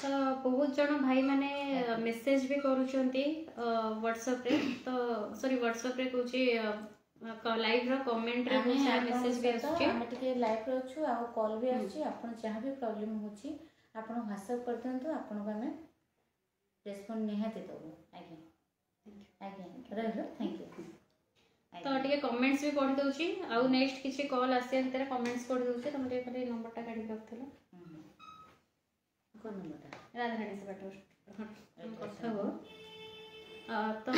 तो बहुत जन भाई माने मेसेज भी करूचंती व्हाट्सएप रे तो सॉरी व्हाट्सएप रे कुची लाइव रो कमेंट रे कुछ मेसेज भी आछी हम टिके लाइव रे अछु आ कॉल भी आछी आपण जहाँ भी प्रॉब्लम होची आपण व्हाट्सएप कर दियंतु आपण को हमें रेस्पॉन्ड निहाती देबो आज्ञा आज्ञा रहलो थैंक यू तो टिके कमेंट्स भी पढ़ दउची आ नेक्स्ट किछि कॉल आसे भीतर कमेंट्स पढ़ दउची तुम टिके खाली नंबर टा काढी रखथलो कोन नंबर राधारानी सेवा ट्रस्ट कथा हो तो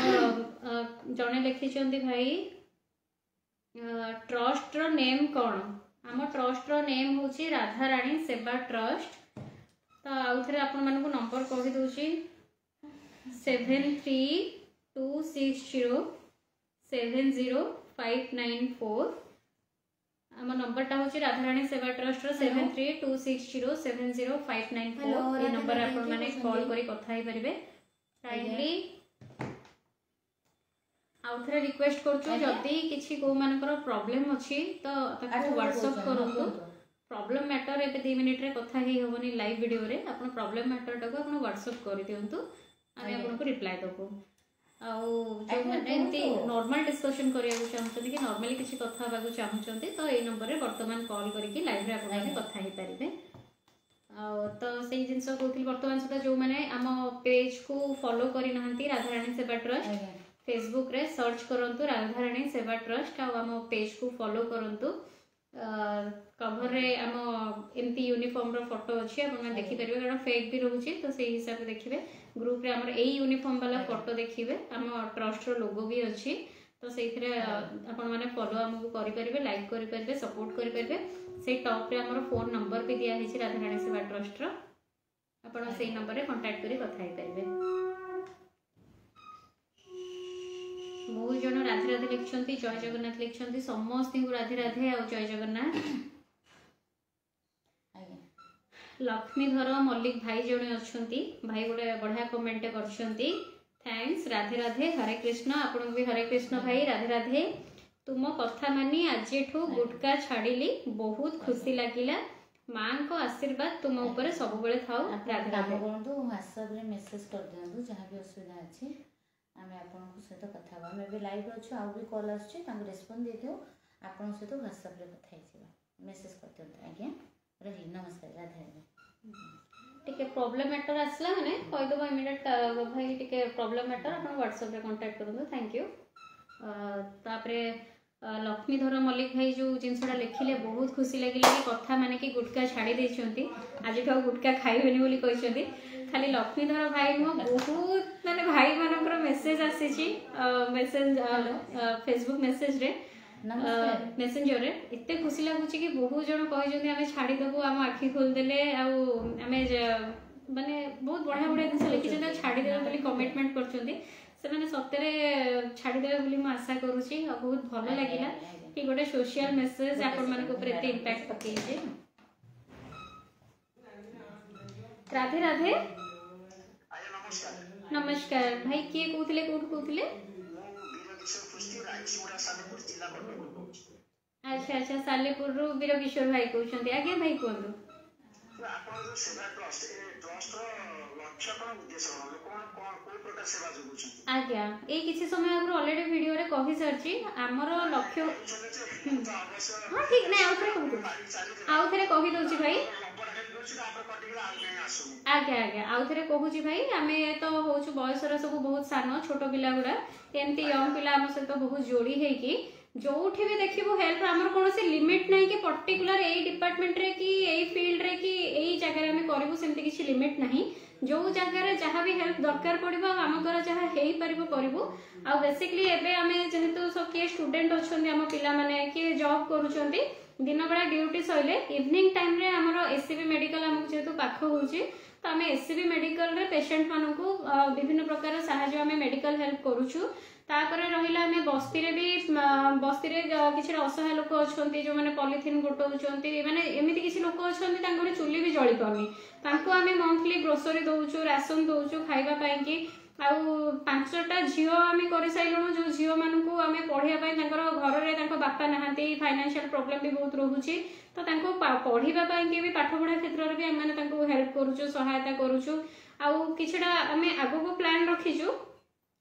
जने लिखिचंदी भाई ट्रस्ट रो नेम कौन आम ट्रस्ट रो नेम होची राधारानी सेवा ट्रस्ट तो आउ थरे आपण मानकु नंबर कहि दउची 7326070594 आम नंबर टा होची राधारानी सेवा ट्रस्ट रो 7326070594 ए नंबर आपण माने कॉल करी कथा ही परिबे काइंडली आउ थरे रिक्वेस्ट करछु जदी किछि को मानकर प्रॉब्लम अछि तो ताको व्हाट्सएप करंतु प्रॉब्लम मैटर एबे 2 मिनिट रे कथा ही होबनी लाइव वीडियो रे आपण प्रॉब्लम मैटर टाको आपण व्हाट्सएप करि दियंतु आमे आपण को रिप्लाई दबो आउ जो माने एंती नॉर्मल डिस्कशन करिया को चाहछथि कि नॉर्मली किछि कथा बागु चाहछथि तो ए नंबर रे वर्तमान कॉल करिकि लाइव रे आपण माने कथा ही परिबे आउ तो सेही जिंस कोथि वर्तमान सुदा जो माने हम पेज को फॉलो करि नहंती राधारानी सेवा ट्रस्ट फेसबुक रे सर्च करंतु राधारानी सेवा ट्रस्ट आ हम पेज को फॉलो करंतु कवर रे हम एमती यूनिफॉर्म रो फोटो अछि आपण देखि परिबे कारण फेक भी रहउची तो सेही हिसाब से देखिबे ग्रुप रे हमर एई यूनिफॉर्म वाला फोटो देखिबे हम ट्रस्ट रो लोगो भी अछि तो सेइथरे आपण माने फॉलो हमकु करि परिबे लाइक करि परिबे सपोर्ट करि परिबे से टॉप रे हमर फोन नंबर भी दिया हिची राधारानी सेवा ट्रस्ट रो आपण सेही नंबर रे कांटेक्ट करि कथा ही परिबे बहुत जन राधे राधे लिखछंती जय जगन्नाथ लिखछंती समस्त को राधे राधे और जय जगन्नाथ लक्ष्मीधर मल्लिक भाई जने अछंती भाई गोटे बढ़िया कमेंट करछंती थैंक्स राधे राधे हरे कृष्ण आपन भी हरे कृष्ण भाई राधे राधे तुम कथा मानी आजेठू गुटका छाड़िली बहुत खुशी लागिला मां को आशीर्वाद तुम ऊपर सब बेले थाओ राधे राधे बोलंतु व्हाट्सएप रे मेसेज कर दियंतु जहां भी असुविधा अछि आमे आपन को सहित कथा बा मे भी लाइव अछि आ भी कॉल आछि तांको रिस्पोंड दे दियो आपन सहित व्हाट्सएप रे कथा हिसिबा मेसेज कर दियंतु आज्ञा रही नमस्कार राधे राधे टिके प्रॉब्लम मैटर आसला माने कहीदेव इमिडिएट भाई टिके प्रॉब्लम मैटर आप व्हाट्सएप रे कांटेक्ट करूँ थैंक यू तापरे लक्ष्मीधर मल्लिक भाई जो जिनसा लिखिले बहुत खुशी लगे कि कथा माने कि गुटका छाड़ी देछंती आज गुटका खाइबेनी बोली कहछंती खाली लक्ष्मीधर भाई नुह बहुत माने भाई मानकर मेसेज आसीची मेसेज फेसबुक मेसेज रे मेसेंजर रे एते खुशी लगुची कि बहुत जन कहछंती आमे छाड़ी देबो आम आखि खोल देले आमे माने बहुत बढ़िया बढ़िया जिनस लिखिछंती छाड़ी देबो बोली कमिटमेंट करछंती से माने सत्य छाड़ी देबे बोली म आशा करूची आ बहुत भलो लागिला कि गोटे सोशल मेसेज आपण मानक ऊपर एते इंपैक्ट पकई जे राधे राधे नमस्कार भाई किए कहते कौन कहते अच्छा अच्छा सालेपुर रु वीरकिशोर भाई कहते आज्ञा भाई कहतु आज्ञा ये किसी समय आगु ऑलरेडी वीडियो रे कहि सारची हमर लक्ष्य हां ठीक नै आउ थरे कहि दउची भाई आज्ञा आज्ञा आउ थे कहूँ भाई आम तो हूँ बयसर सब बहुत सान छोट पिला गुड़ा एमती यंग पिला आम सहित बहुत जोड़ी है जो भी देखो हेल्प आमर कौन लिमिट ना कि पर्टिकुलर यही डिपार्टमेंट रे कि यही फील्ड रे कि यही जगह आम करूँ सेमती किसी लिमिट ना जो जगह जहाँ भी हेल्प दरकार पड़ो आम द्वारा जहाँ हो पारू आ बेसिकली एबे आम जेहेतु सब किए स्टूडेंट अच्छा आम पिला माने किए जॉब करुँच दिन बेला ड्यूटी सैले इवनिंग टाइम रे हमर एससीबी मेडिकल आमको जेहेतु पाख होउची तो आम एससीबी मेडिकल रे पेशेंट मानकू विभिन्न प्रकार साहाय्य आम मेडिकल हेल्प करूछु तापरे रहिला आम बस्ती रे भी बस्ती रे किछि असहाय लोक अछंती जो माने पॉलिथिन गोटौचंती माने एमिति किछि लोक अछंती तांको चुली भी जळी पाउनी तांको आम मंथली ग्रोसरी दउछु राशन दउछु खाइबा पई कि आउ 5टा झील आम कर सारूँ जो झील मानक आम पढ़ाई घर में बापा नहांती फाइनेंशियल प्रॉब्लम भी बहुत रोचे तो पढ़ाई भी पाठ पढ़ा क्षेत्र में भी आम हेल्प करुचु सहायता करुचु आउ किछटा आम आगो प्लान रखीचु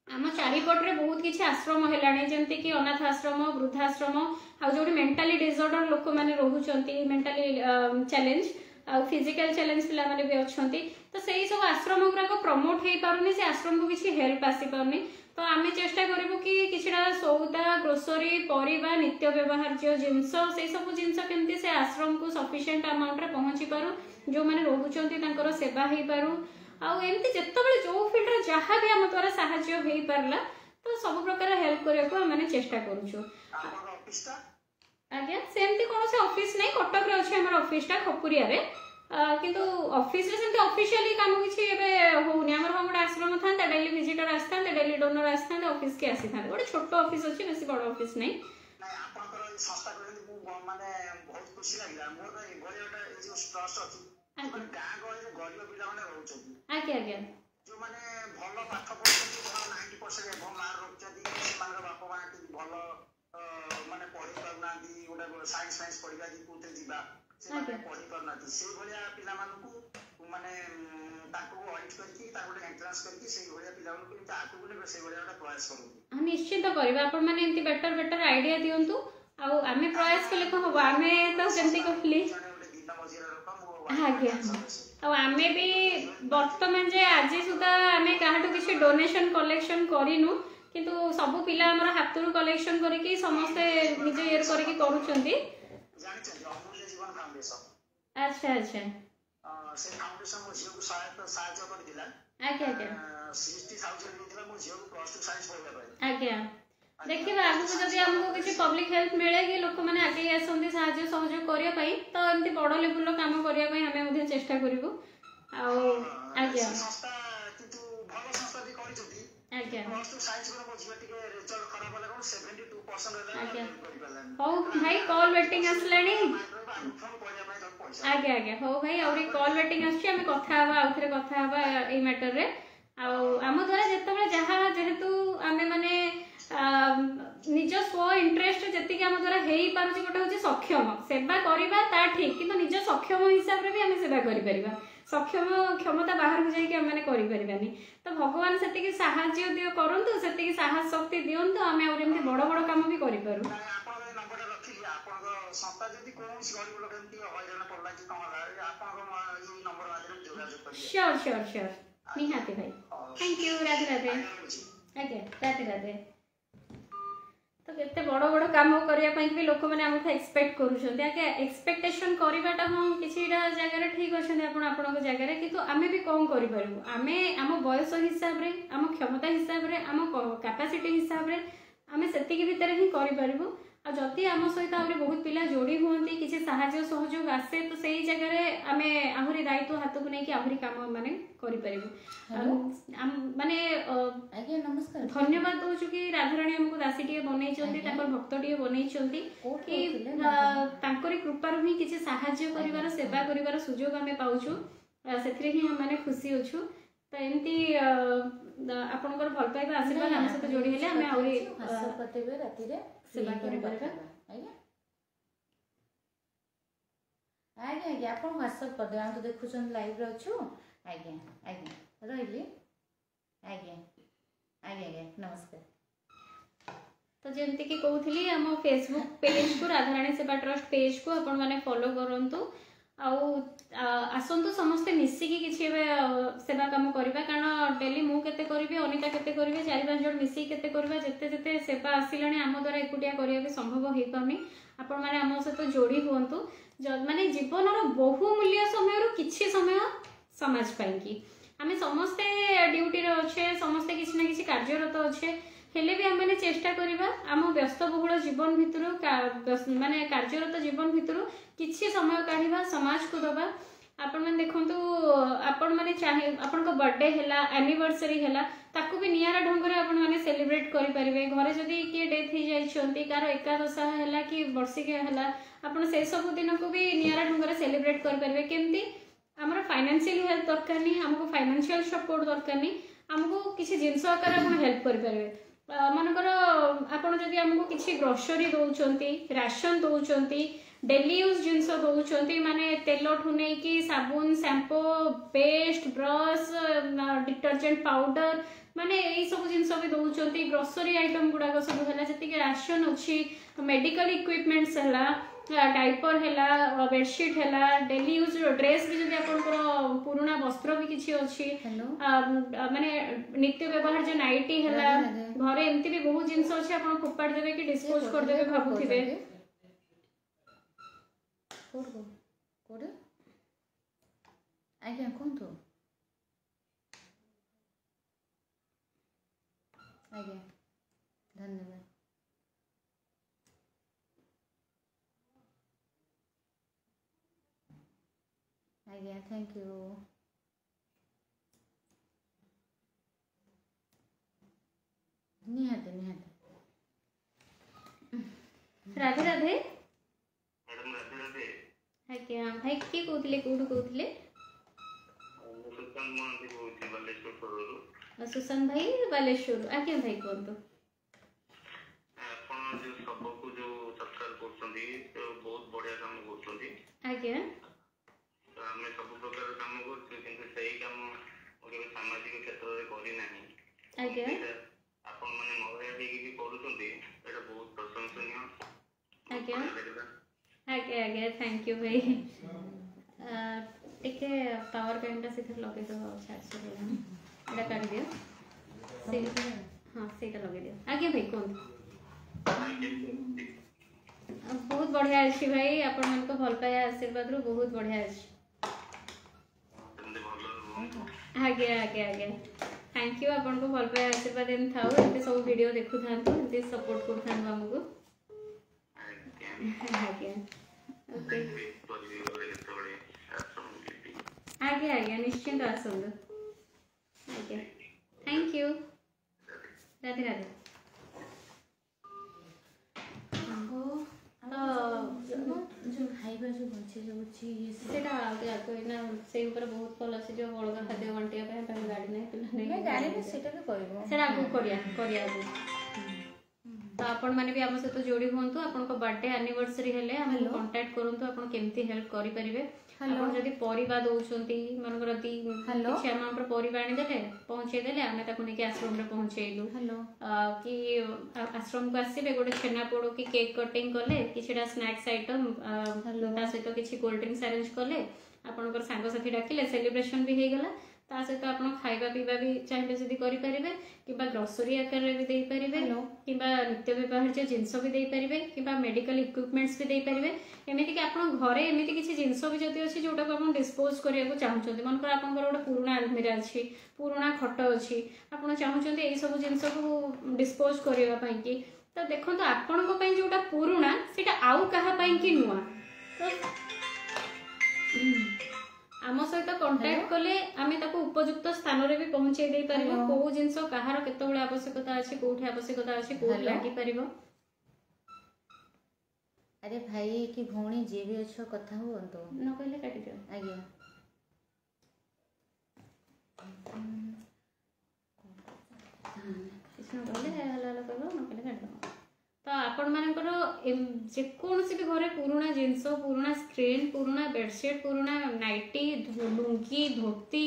आम चारिपटे बहुत किसी आश्रम है जमती कि अनाथ आश्रम वृद्धाश्रम आउ जो मेंटाली डिसऑर्डर लोक मैंने रोचंती मेंटाली चैलेंज आउ फिजिकल चैलेंज पिला माने भी अछंती तो सही सब आश्रम गुराक प्रमोट हो पारुनी से आश्रम को किसी हेल्प आसी पारुनी तो आम चेष्टा करूँ कि किछटा सौदा ग्रोसरी परिबा नित्य व्यवहार्य जिनस से सब जिनस केमती से आश्रम को सफिशिएंट अमाउंट रे पहुंची पारु जो माने रोचंती तांकर सेवा हो पारु आउ एमती जेतेबेले जो फील्ड रे जहाँ भी आम द्वारा साहाय्य हो पारला तो सब प्रकार हेल्प करने को आम चेष्टा करूँ आज्ञा सेमती कौन से ऑफिस नहीं कटक रे अछि हमर ऑफिसटा खपुरिया रे किंतु ऑफिस रे सेमती ऑफिशियली काम किछि एबे होउनी हमर हम आश्रम थांता डेली विजिटर आस्ता डेली डोनर आस्ता ऑफिस के आसी था गोटे छोट ऑफिस अछि बेसी बड़ ऑफिस नहीं आपनकर संस्था को माने बहुत खुशी लागिला मोर ए भलियाटा ए जो ट्रस्ट अछि गां गळे गरीब पिला माने रहउछथि आज्ञा आज्ञा जो माने भलो पाठ पढुछथि 90% एबो मार रखछथि सेमानर बापा माटी भलो माने पढ़ी पाउनांती गोटे साइंस साइंस पढ़िबा कि कोते जिबा से माने पढ़ी पाउनांती से भलिया पिला मानकू माने ताको वाइट करके ताको एंट्रेंस करके से भलिया पिला मानकू ताको बोले से भलिया प्रयास करू निश्चित करबा आपण माने एंती बेटर बेटर आईडिया दियंतु आ आमे प्रयास कले को होबा आमे तो सेमती कहली आज्ञा आ आमे भी वर्तमान जे आज सुधा आमे काहाटू किसी डोनेशन कलेक्शन करिनु किंतु सब पिला हमर हातरू कलेक्शन करके समस्ते निजे एयर करके करूछंती जानि छ अमूल्य जीवन फाउंडेशन अच्छा अच्छा से फाउंडेशन मो झियो को सहायता कर दिला आज्ञा आज्ञा 60000 दिला मो झियो को प्लस 2 साइंस पढला पाए आज्ञा देखिबा आगु जदि हमको किसी पब्लिक हेल्प मिले कि लोक माने आगे आसंती सहायता सहयोग करिया पई तो एमती बड़ लेवल रो काम करिया पई हमें मध्ये चेष्टा करिवो आ आज्ञा संस्था किंतु भलो संस्था भी करि जति आज्ञा प्लस 2 साइंस को मो झियो टिके रिजल्ट खराब होला को 72% रहला आज्ञा हो भाई कॉल वेटिंग आसलानी आज्ञा आज्ञा हो भाई और कॉल वेटिंग आछि हमें कथा हवा आउथरे कथा हवा ए मैटर रे आ हम द्वारा जेतेबेले जहा जेहेतु आमे माने निज स्व इंटरेस्ट जति आम द्वारा हो पारे गोटे हूँ सक्षम सेवा करवा ता ठीक कि निज सक्षम हिसाब से भी आम सेवा कर सक्षम क्षमता बाहर को जाकि तो भगवान से साहाय्य दियो करंतु से साहस शक्ति दियंतु आम आम बड़ बड़ काम भी करूँ संस्था जदि कोन गरीब लोक एमती हयराण पड़ला कि कमला आपन नंबर माध्यम जोगाजोग श्योर श्योर श्योर निहाती भाई थैंक यू राधे राधे आज्ञा राधे राधे तो केते बड़ बड़ काम करने भी लोक मैंने आमको एक्सपेक्ट करुँच आगे एक्सपेक्टेशन करवाटा हाँ किसीटा जगह ठीक अच्छे आपण जगह किंतु आमे भी कौन करूँ आमे आम बयस हिसाब से आम क्षमता हिसाब से आम कैपेसिटी हिसाब से आमे सेतिकी भितर ही करूँ जदि आम सहित आहरी बहुत पिला जोड़ी हुए किसी साहाय्य सहयोग आसे तो सही जगह आम आहरी दायित्व हाथ को लेकिन आहरी काम माने माने नमस्कार धन्यवाद दूचु कि राधाराणी आमको दासी टे बनई भक्त टे बनई कि कृपार ही किसी साहाय्य करिवार सेवा करिवार सुजोग आमे पाउछु सेथिरे ही हम माने खुशी अछु तो एमती आपनकर भल पाइबा आशीर्वाद हम सहित जोड़ी हेले आमे आहरी राति रे सेवा करि परबा आज्ञा आज्ञा आप व्हाट्सअप कर दे तो देखुन लाइव रे अच्छु आज्ञा आज्ञा रही आज्ञा आज्ञा आज्ञा नमस्कार तो जमती कि कहूली आम फेसबुक पेज को राधाराणी सेवा ट्रस्ट पेज को आपण मैंने फॉलो करूँ आसतु समस्ते मिसिकी किसी सेवा कम करवा कारण डेली मु केते करी अनिता केते करी 4-5 जन मिसिकी केते करवा जेते जेते सेवा आसिलानी आम द्वारा एकुटिया करिया संभव हो पानी आपण माने आम सहित जोड़ी हुंतु माने जीवनर बहुमूल्य समय किछि समय समाज पाई आमे समस्ते ड्यूटी रे अच्छे समस्ते किसी ना किसी कार्यरत अच्छे हेले भी आम चेष्टा करवा आम व्यस्तबहुल जीवन भितर माने कार्यरत जीवन भितर किछि समय काढ़ा समाज को दबा आपण मैंने देखंतु आपण मैंने चाहे आपण को बर्थडे हैला एनिवर्सरी हैला ताकू भी नियारा ढंग रे आपण मैंने सेलिब्रेट करि परिबे घरे जदी किए डेथ ही जाइछंती कार एकादशा हैला कि वर्षिका हैला आपण से सब दिन को भी नियारा ढंग रे सेलिब्रेट करि परिबे केमती हमर फाइनेंशियल हेल्प दरकार नहीं हमको फाइनेंशियल सपोर्ट दरकार नहीं हमको किसी जिंस आकार आपण हेल्प करि परिबे मनकर आपण जदी हमको किसी ग्रोसरी दउचंती राशन दउचंती डेली यूज जिनस दौरान माने तेल ठू नहीं कि साबुन shampoo paste brush detergent powder माने यही सब जिनस भी दौरान ग्रोसरी आइटम गुड़ाक सब है जी राशन अच्छी मेडिकल इक्विपमेंट्स है डाइपर है बेडशीट है डेली यूज ड्रेस भी जब आप पुराना वस्त्र भी किसी अच्छी माने नित्य व्यवहार जो नाइटी है घरे एमती भी बहुत जिनस अच्छे आप फोपाड़ देवे कि डिस्पोज करदे भावुवे आज्ञा कहतु आज्ञा धन्यवाद आज्ञा थैंक यू निहाते निहाते राधे राधे आज्ञा भाई किए कहते कौटू कहते सुशांत भाई बालेश्वर आज्ञा भाई कहतु आज्ञा आमे सब प्रकार काम करछु किंतु सही काम ओके सामाजिक क्षेत्र रे करी नाही आज्ञा आपण माने मोहरिया देकी भी करूछंती एटा बहुत प्रशंसनीय आज्ञा आज्ञा आज्ञा थैंक यू भाई टिके पावर बैंकटा से लगे दो चार्ज एटा काट दियो हाँ सेटा लगे दियो आज्ञा भाई कौन बहुत बढ़िया अच्छी भाई आपण मन को भल पाया आशीर्वाद रो बहुत बढ़िया अच्छी आज्ञा आज्ञा आज्ञा थैंक यू आपन को भल पाया आशीर्वाद एम थाओ एते सब वीडियो देखु थांतु एते सपोर्ट कर थांतु हमको आज्ञा ओके आज्ञा आज्ञा निश्चिंत आसंदु आज्ञा थैंक यू राधे राधे जो खाइबा जो बचे जो सेटा आगे ना से ऊपर बहुत भल से जो बड़गा खाद्य बांटिया पे गाड़ी नहीं पिला नहीं गाड़ी में सेटा भी करबो सेटा आगु करिया तो आपण माने भी आम सहित जोड़ी हुंतु आपण को बर्थडे एनिवर्सरी हेले हमको कांटेक्ट करंतु आपण केमती हेल्प करि परिबे आपण जदी परिबा दउछंती मनकर दी किछि अमाउंट रो परिबा आनी देले पहुंचे देले आमे ताको नेकी आश्रम रे पहुंचेइलु कि आश्रम को आसीबे गोटे छेना पोड़ो कि केक कटिंग कले किछिटा स्नैक्स आइटम ता सहित किछि कोल्ड ड्रिंक्स अरेंज कले आपनकर सांग साथी डाकिले सेलिब्रेशन भी हे गला ता सहित आपण खाइबा पीबा भी चाहिए जदी करि परिबे किबा ग्रोसरी आकार रे भी देई परिबे किबा नित्य व्यवहार्य जिंस भी देई परिबे किबा मेडिकल इक्विपमेंट्स भी देई परिबे एमिति कि आपण घरे एमिति किछि जिंस भी जदी अछि जोटा को आपण डिस्पोज करिया को चाहउछथि मन कर आपण गोटे पुराना अलमीरा अछि पुराना खट अछि आपण चाहउछथि एई सब जिंस को डिस्पोज करिया पई कि तो देखंतु आपण को पई जोटा पुराना सेटा आउ कहा पई कि नुवा आम सहित कांटेक्ट कले आमे ताको उपयुक्त स्थान रे भी पहुंचे दे परिबो को जिंस कहार केतबेले आवश्यकता अछि कोठी आवश्यकता अछि को लागि परिबो अरे भाई कि भौणी जे भी अच्छो कथा हो तो न कहले काटी दियो आज्ञा किछन कहले हला कहलो न कहले काटी दो तो आपण मानकर जे कोनसी भी घरे पुराना जिंस पुराना स्क्रीन पुराना बेडशीट पुराना नाइटी लुंगी धोती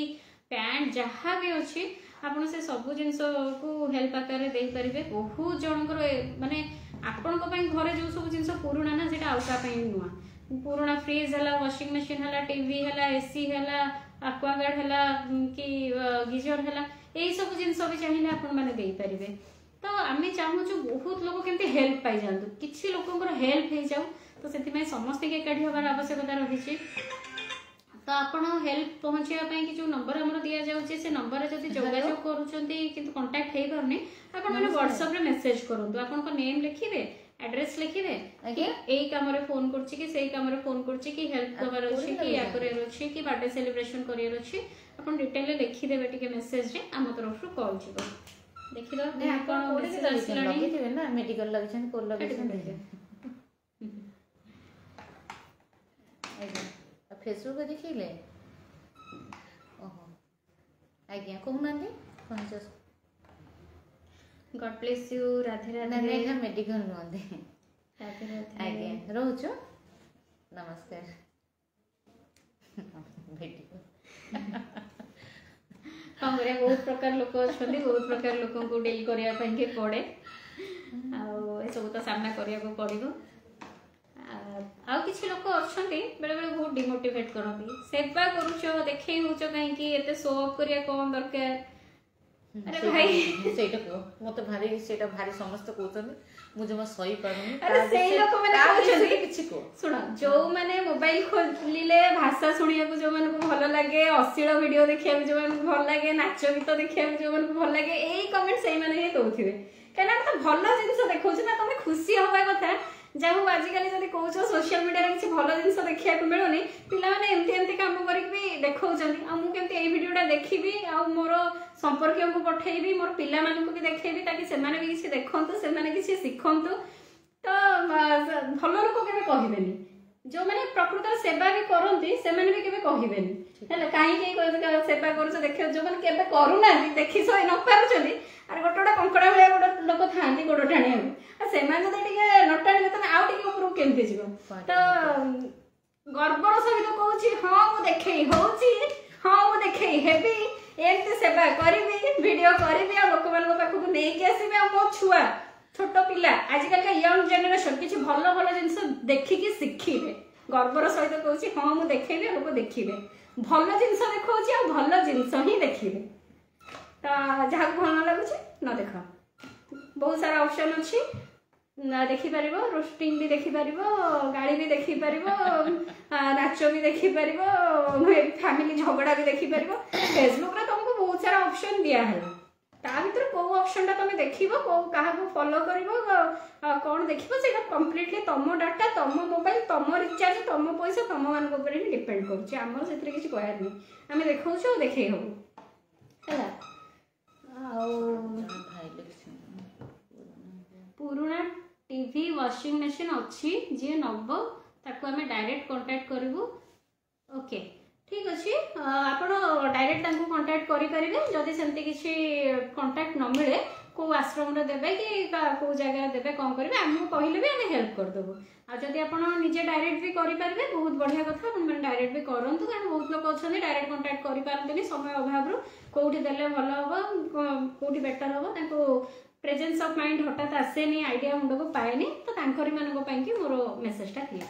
पैंट जहाँ भी अच्छी आपण से सब जिंस को हेल्प आकार दे पारे बहुत जनकर माने आपण घरे जो सब जिंस पुराना ना सेटा आउका नुआ पुराना फ्रिज है वाशिंग मशीन है टीवी है एसी है एक्वागार्ड है कि गीजर है यही सब जिंस भी चाहिए आपण मैंने दे पारे तो आम चाहूँ बहुत लोग केमती हेल्प पाई जातु किसी लोक हेल्प हो जाऊ तो से समस्त एकाठी हबार आवश्यकता रही तो आपण हेल्प पहुँचापी कि जो नंबर आम दि जाऊँगी से नंबर जब जोगाजोग कर कंटाक्ट हो पारनी आपने व्हाट्सएप रे मेसेज करूँ आपण नेम लिखिए एड्रेस लिखिए यही कम फोन कर फोन कर हेल्प करवार अच्छी कि या करार अच्छी कि बर्थडे सेलिब्रेशन करार अच्छी आप डिटेल लिखिदेवे टी मेसेज रे आम तरफ कॉल जीव देखि दो ने आपण कोडी लगिथिबे ना मेडिकल लगिछन कोल लगिछन आज्ञा फेसबुक देखिले ओहो आज्ञा कहूनांती पंचस God bless you Radhe Radhe नहीं ना मेडिकल नोंदे राधे राधे आज्ञा रहउछु नमस्कार मेडिकल कौन करिया बहुत प्रकार लोक अच्छा बहुत प्रकार लोक को डील करने पड़े आ सब तो सामना करने को पड़ो आ किसी लोक अच्छा बेले बेले बहुत डिमोटिवेट करती सेवा करुच देखे हो कहीं शो अफ करिया कौन दरकार अरे भाई सेटा को मते भारी सेटा भारी समस्त कहउछन मु जमा सही पारुनी अरे सेही लोक माने कहउछन किछि को सुनो जो माने मोबाइल खोलिले भाषा सुनिया को जो मन को भलो लागे अश्लील वीडियो देखिया को जो मन को भलो लागे नाच गीत देखिया को जो मन को भलो लागे एई कमेंट सेही माने ही दउथिबे केना तो भलो जिंस देखौछ ना तमे खुशी होबा कथा जाहु आजिकल जदि कहूँ सोशल मीडिया किसी भल जिन देखा मिलूनी पाने एमती कम कर देखा मुझे भिडटा देखी आ मोर संपर्क को पठेबी मोर पिला भी देखेबी ताकि से किसी देखु से किसी शिखु तो भल लोक के कहबेनी जो मैंने प्रकृत सेवा भी करती से भी केवे कहबेनी कहीं सेवा कर देख जो मैंने करूना देखी सही न पार्टी अरे गोटे गोटे कंकड़ा भाया गोटे लोक था गोड़ टाणिया से न टाणी तुम आउ टे ऊपर केमती जीव तो गर्वर सहित कहूँ हाँ मुझे देखे हूँ हाँ मुझे देखे हेबी एमती सेवा करी वीडियो करी लोक मान पाखक नहीं आसबे मो छुआ छोट पिला आजिकल का यंग जेनेरेशन किसी भल भल जिनस देखिकी शिखिबे गर्वर सहित कहूँ हाँ मुझे देखेबी लोक देखिए भल जिनस देखा भल जिनस ही देखिए तो जहाँ भल न लगुच न देख बहुत सारा ऑप्शन अच्छी देखिपर रोस्टिंग भी देखिपर गाड़ी भी देखिपर नाच भी देखिपर फैमिली झगड़ा भी देखिपर फेसबुक रे तुमको बहुत सारा ऑप्शन दिया है ता भीतर को ऑप्शन टा तुम देखिबो को काहा को फॉलो करिवो कोन देखिबो सेटा कंप्लीटली तम डाटा तम मोबाइल तम रिचार्ज तम पैसा तम मान को ऊपर ही डिपेंड करछि हमर सेतरे किछि कहयार नै हमें देखौछु देखै हो हैला पुराना टीवी वॉशिंग मशीन अच्छी जी नब ताको आम डायरेक्ट कांटेक्ट करूँ ओके ठीक अच्छे आप डायरेक्ट कंटाक्ट करेंगे जदि सेमती किसी कंटाक्ट न मिले को आश्रम देवे कि को जगह देवे कौन करेंगे आमको कहले भी आम हेल्प करदेबू आदि आप निजे डायरेक्ट भी करेंगे बहुत बढ़िया कथा मैंने डायरेक्ट भी करूँ कारण बहुत लोग अच्छा डायरेक्ट कंटाक्ट कर समय अभाव कौटी देले भल हम कौटी बेटर हम प्रेजेंस ऑफ माइंड हठात आसेनी आइडिया मुंड को पाएनी तो तांकरी मानक मोर मेसेजटा थिला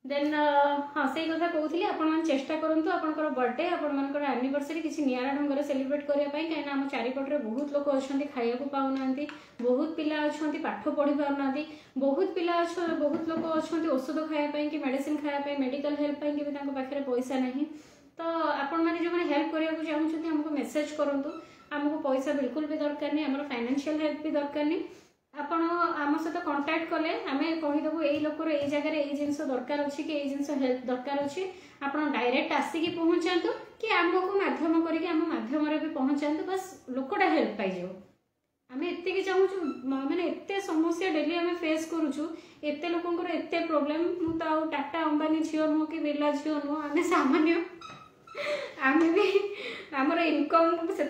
देन हाँ से कथा कहूली आपण चेष्टा करूँ आपंकर बर्थडे आपर एनिवर्सरी किसी निरा ढंग से सेलिब्रेट करने कहीं आम चारिपटे बहुत लोग अच्छा खाया पाऊना बहुत पिला अच्छा पाठ पढ़ी पाना बहुत पिला बहुत लोग अच्छा औषध खायापी कि मेडिसिन खायापी मेडिकल हेल्प भी पाखे पैसा ना तो आपण मैंने जो हेल्प करने चाहते हमको मेसेज करूँ आमको पैसा बिल्कुल भी दरकार नहीं आम फाइनेंशियल हेल्प भी दरकार नहीं आपण आम सहित कंटाक्ट कले आम कहीदेबू यही लोकर ये जगह ये जिनस दरकार अच्छी कि जिनस हेल्प दरकार अच्छी आप डायरेक्ट आसिक पहुँचातु कि आमको मध्यम करके आम मध्यम भी पहुँचातु बस लोकटा हेल्प पाई आम एति चाहूँ मैंने एत समस्या डेली आम फेस करुचु एत लोकर एत प्रोब्लेम मुझे टाटा अंबानी झील नुह कि बिरला झील नुह आम सामान्य आम भी आमर इनकम से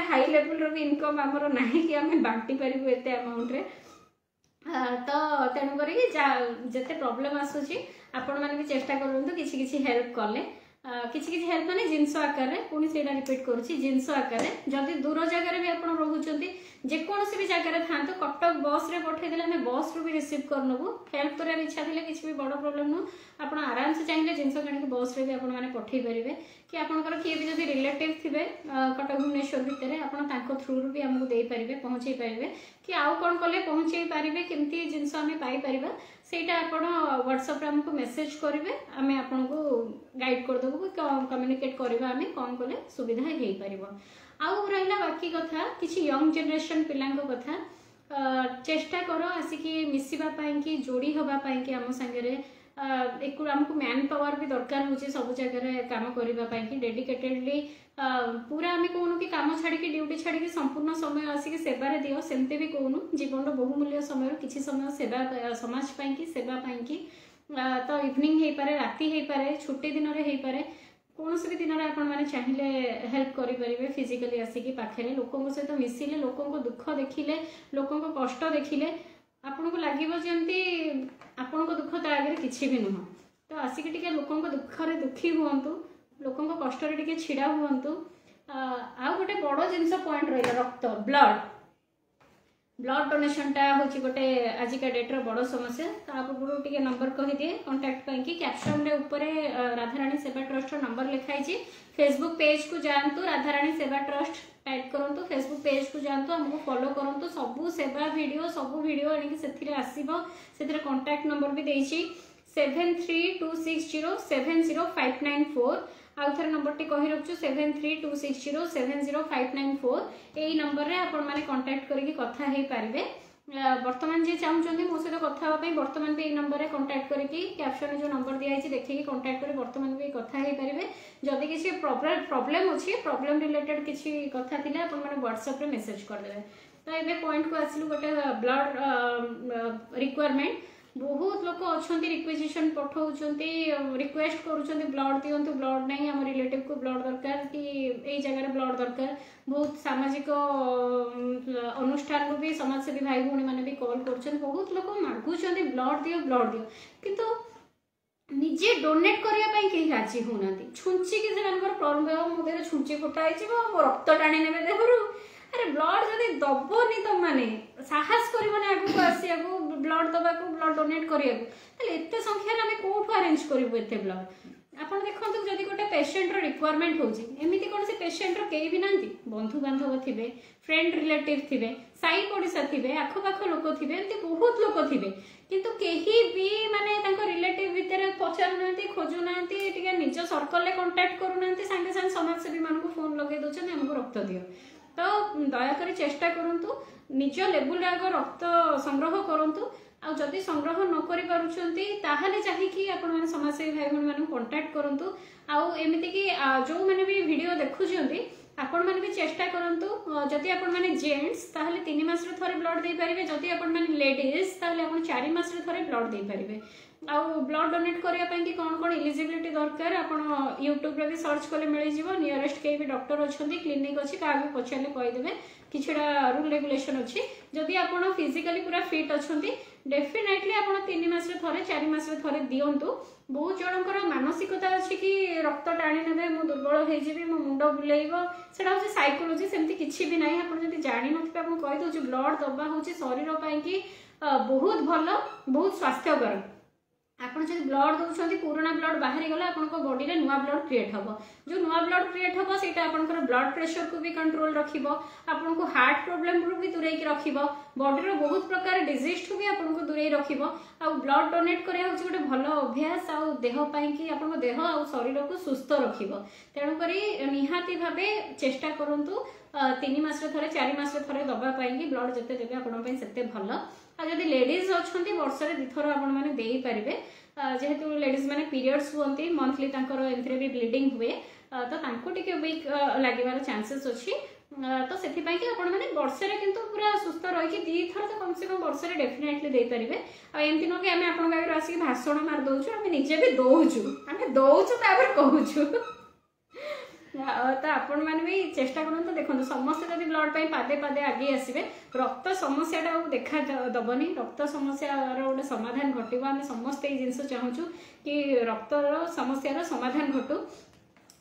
हाई लेवल भी इनकम आमर ना कि आम बांटी पारू एत अमाउंट रे तो तेणुक जिते प्रोब्लेम आसूची आपण मैंने भी चेष्टा करूँ किसी हेल्प कले किसी हेल्प माने जिनस आकार पुणी से रिपीट करुच्ची जिनस आकार जदि दूर जगार भी आप रोचे जेकोसी भी जगह था कटक बस रे पठेदेले आम बस रू भी रिसीव करनबू हेल्प करार इच्छा थे किसी भी बड़ प्रोब्लेम नुह आप आराम से चाहिए जिनस कि बस रे भी आप पठे पारे कि आपंकर किए भी जब रिलेटिव थे कटक भुवनेश्वर भितर आप थ्रू भी आमको दे पारे पहुँचे पारे कि आउ कौन कले पहुँचे पारे केमती जिनस आम पाइपर सेटा आपण व्हाट्सएप आमको मेसेज करेंगे आम आपन को गाइड करदेबू कम्युनिकेट करवा आम कौन कले सुविधा हो पार आउ रहा बाकी कथा किसी यंग जनरेशन पिलांक कथा चेष्टा कर आसिक मिसवाई कि जोड़ी हाँपाई कि आम सांगे आमको मैन पावर भी दरकार हो सब जगह काम करने कि डेडिकेटेडली पूरा आम कहूँ कि कम छाड़ी ड्यूटी छाड़ी संपूर्ण समय आसिक सेवार दियो सेमती भी कहूँ जीवन बहुमूल्य समय किसी समय सेवा समाज पाई सेवा पाई तो इवनिंग हो पारे राति हो पारे छुट्टी दिन में हो पारे कौन भी दिन में आपने चाहिए हेल्प करेंगे फिजिकली आसिक पाखे लोकों सहित मिसिले लोकों दुख देखिले लोकों कष्ट देखिले आपन को लगे जमी आपण दुख ता आगे किसी भी नुह तो आसिक टे लोकों दुखरे दुखी हूँ लोकों कष्ट टे छिड़ा हूँ आ गोटे बड़ जिनस पॉइंट रहा रक्त ब्लड डोनेशनटा हूँ गोटे आजिका डेट्र बड़ समस्या तापूर्व टे नंबर कहीदिए कंटाक्ट पाई कैप्शन रे ऊपर राधाराणी सेवा ट्रस्ट नंबर लिखाई फेसबुक पेज को जातु राधाराणी सेवा ट्रस्ट टाइप करूँ फेसबुक पेज को जातु आमको फॉलो करूँ सबू सेवा वीडियो सबू वीडियो आनिक आसो से कंटाक्ट नंबर भी देती 7326070594 आउ थे नंबर टी कही रखु 7326070594 यही नंबर रे आपण माने कांटेक्ट करके कथा हे पारिबे वर्तमान जे चाहूचंदी मो सहित कथा होबा पई वर्तमान भी नंबर रे कांटेक्ट करके कैप्शन जो नंबर दिया है देखिए कांटेक्ट कर वर्तमान भी कथा हे पारिबे जदि किसी प्रॉब्लम अछि प्रॉब्लम रिलेटेड किसी कथा थिले आपण माने व्हाट्सएप रे मेसेज कर देबे तो एबे पॉइंट को आसिलु गोटे ब्लड रिक्वायरमेंट बहुत लोग अच्छा रिक्वेजिशन पठाउछंती रिक्वेस्ट करूछंती ब्लड दियंतु ब्लड नहीं आम रिलेटिव को ब्लड दरकार कि यही जगह ब्लड दरकार बहुत सामाजिक अनुष्ठान को भी समाजसेवी भाई भौणी मैंने भी कॉल कर बहुत लोग मागुंट ब्लड दियो किंतु निजे डोनेट करने कहीं राजी होना छुंचिकी से मुझे छुंची फुटाई रक्त टाणी ने देहरु अरे ब्लड जदि दबनी तुम मैंने साहस करबनी आगू आसिया ब्लड दबा ब्लड डोनेट करिया एत संख्यार आम कौटू अरेंज करूँ एत ब्लड आप देखो जदि गोटे पेसेंटर रिक्वायरमेंट होमती कौन से पेसेंटर कई भी ना बंधु बांधव थे फ्रेंड रिलेटिव थे साई पड़ोसा थे आखपाख लोक थे एमती बहुत लोक थे किंतु कहीं भी माने रिलेटिव भितर पचारूना खोजुना निज सर्कल में कंटाक्ट करूना सागे सागे समाजसेवी मानक फोन लगे दौरान आमको रक्त दियो तो दयाक चेष्टा करूँ निज लेवल आग रक्त संग्रह करूँ आ जदि संग्रह न करि पारुछंती ताहाले चाहिए आपण समाजसेवी भाई भौणी मानक कंटाक्ट करूँ आमती कि जो मैंने भी वीडियो देखुंट आपण मैंने भी चेष्टा करूँ जदि आपण मैंने जेंट्स ताहले 3 मास रे थरे ब्लड दे पारिबे जदि आपण मैंने लेडीज ताहले आपण 4 मास रे थरे ब्लड दे पारिबे आउ ब्लड डोनेट करने कि कौन कौन इलिजिबिलिटी दरकार आप यूट्यूब रे भी सर्च कले मिल नियरेस्ट कहीं भी डॉक्टर अच्छा क्लिनिक अच्छी क्या भी पचारे कहीदेवे किछड़ा रूल रेगुलेशन अच्छी जदि आप फिजिकली पूरा फिट अच्छा डेफिनेटली आप 3 मास थे 4 मास थे दिंतु बहुत जनकर मानसिकता अच्छी कि रक्त टाणी ने मु दुर्बल होगी मो मुंड बुलेब से साइकोलोजी सेमती किसी भी ना आप जानी नथिबे आपन कहि दउ ब्लड दबा हूँ शरीर कि बहुत भल बहुत स्वास्थ्यकर आपन जब ब्लड दौरान पुराना ब्लड बाहरी गला आपन बॉडी रे नुआ ब्लड क्रिएट हम जो नुआ ब्लड क्रिएट हम से ब्लड प्रेशर को भी कंट्रोल रखिबो आपन को हार्ट प्रॉब्लम रू भी दूरे रखिबो बॉडी रो बहुत प्रकार डिजीज ठू भी आपन को दूरे रखिबो आ ब्लड डोनेट करिया होची गोटे भल अभ्यास आ देह पई कि आपन देह आ शरीर को सुस्थ रखिबो तेणु करी निहाती भाबे चेष्टा करंतु 3 मास रे 4 मास रे दबा पाई ब्लड जते देबे आपन पई सेते भल जदि लेडीज अच्छा वर्ष में 2 थर आपरे जेहेतु लेडीज मैंने पीरियड्स हुए मंथली एमती भी ब्लीडिंग हुए तो टे वीक लगे चांसेस अच्छी तो से वर्ष में पूरा सुस्थ रही 2 थर तो कम से कम वर्ष में डेफिनेटली दे पारे आमती नुह कि आम आप आसिक भाषण मार दौचु आम निजे भी दौचु आम दौचु कहूँ तो आपण मैंने भी चेष्टा करूँ तो देखो समस्त जब ब्लड पादे पादे आगे आसवे रक्त समस्या देखा दबनी रक्त समस्या गोटे समाधान घटव आम समस्त ये जिन चाहूँ कि रक्तर समस्या समाधान घटू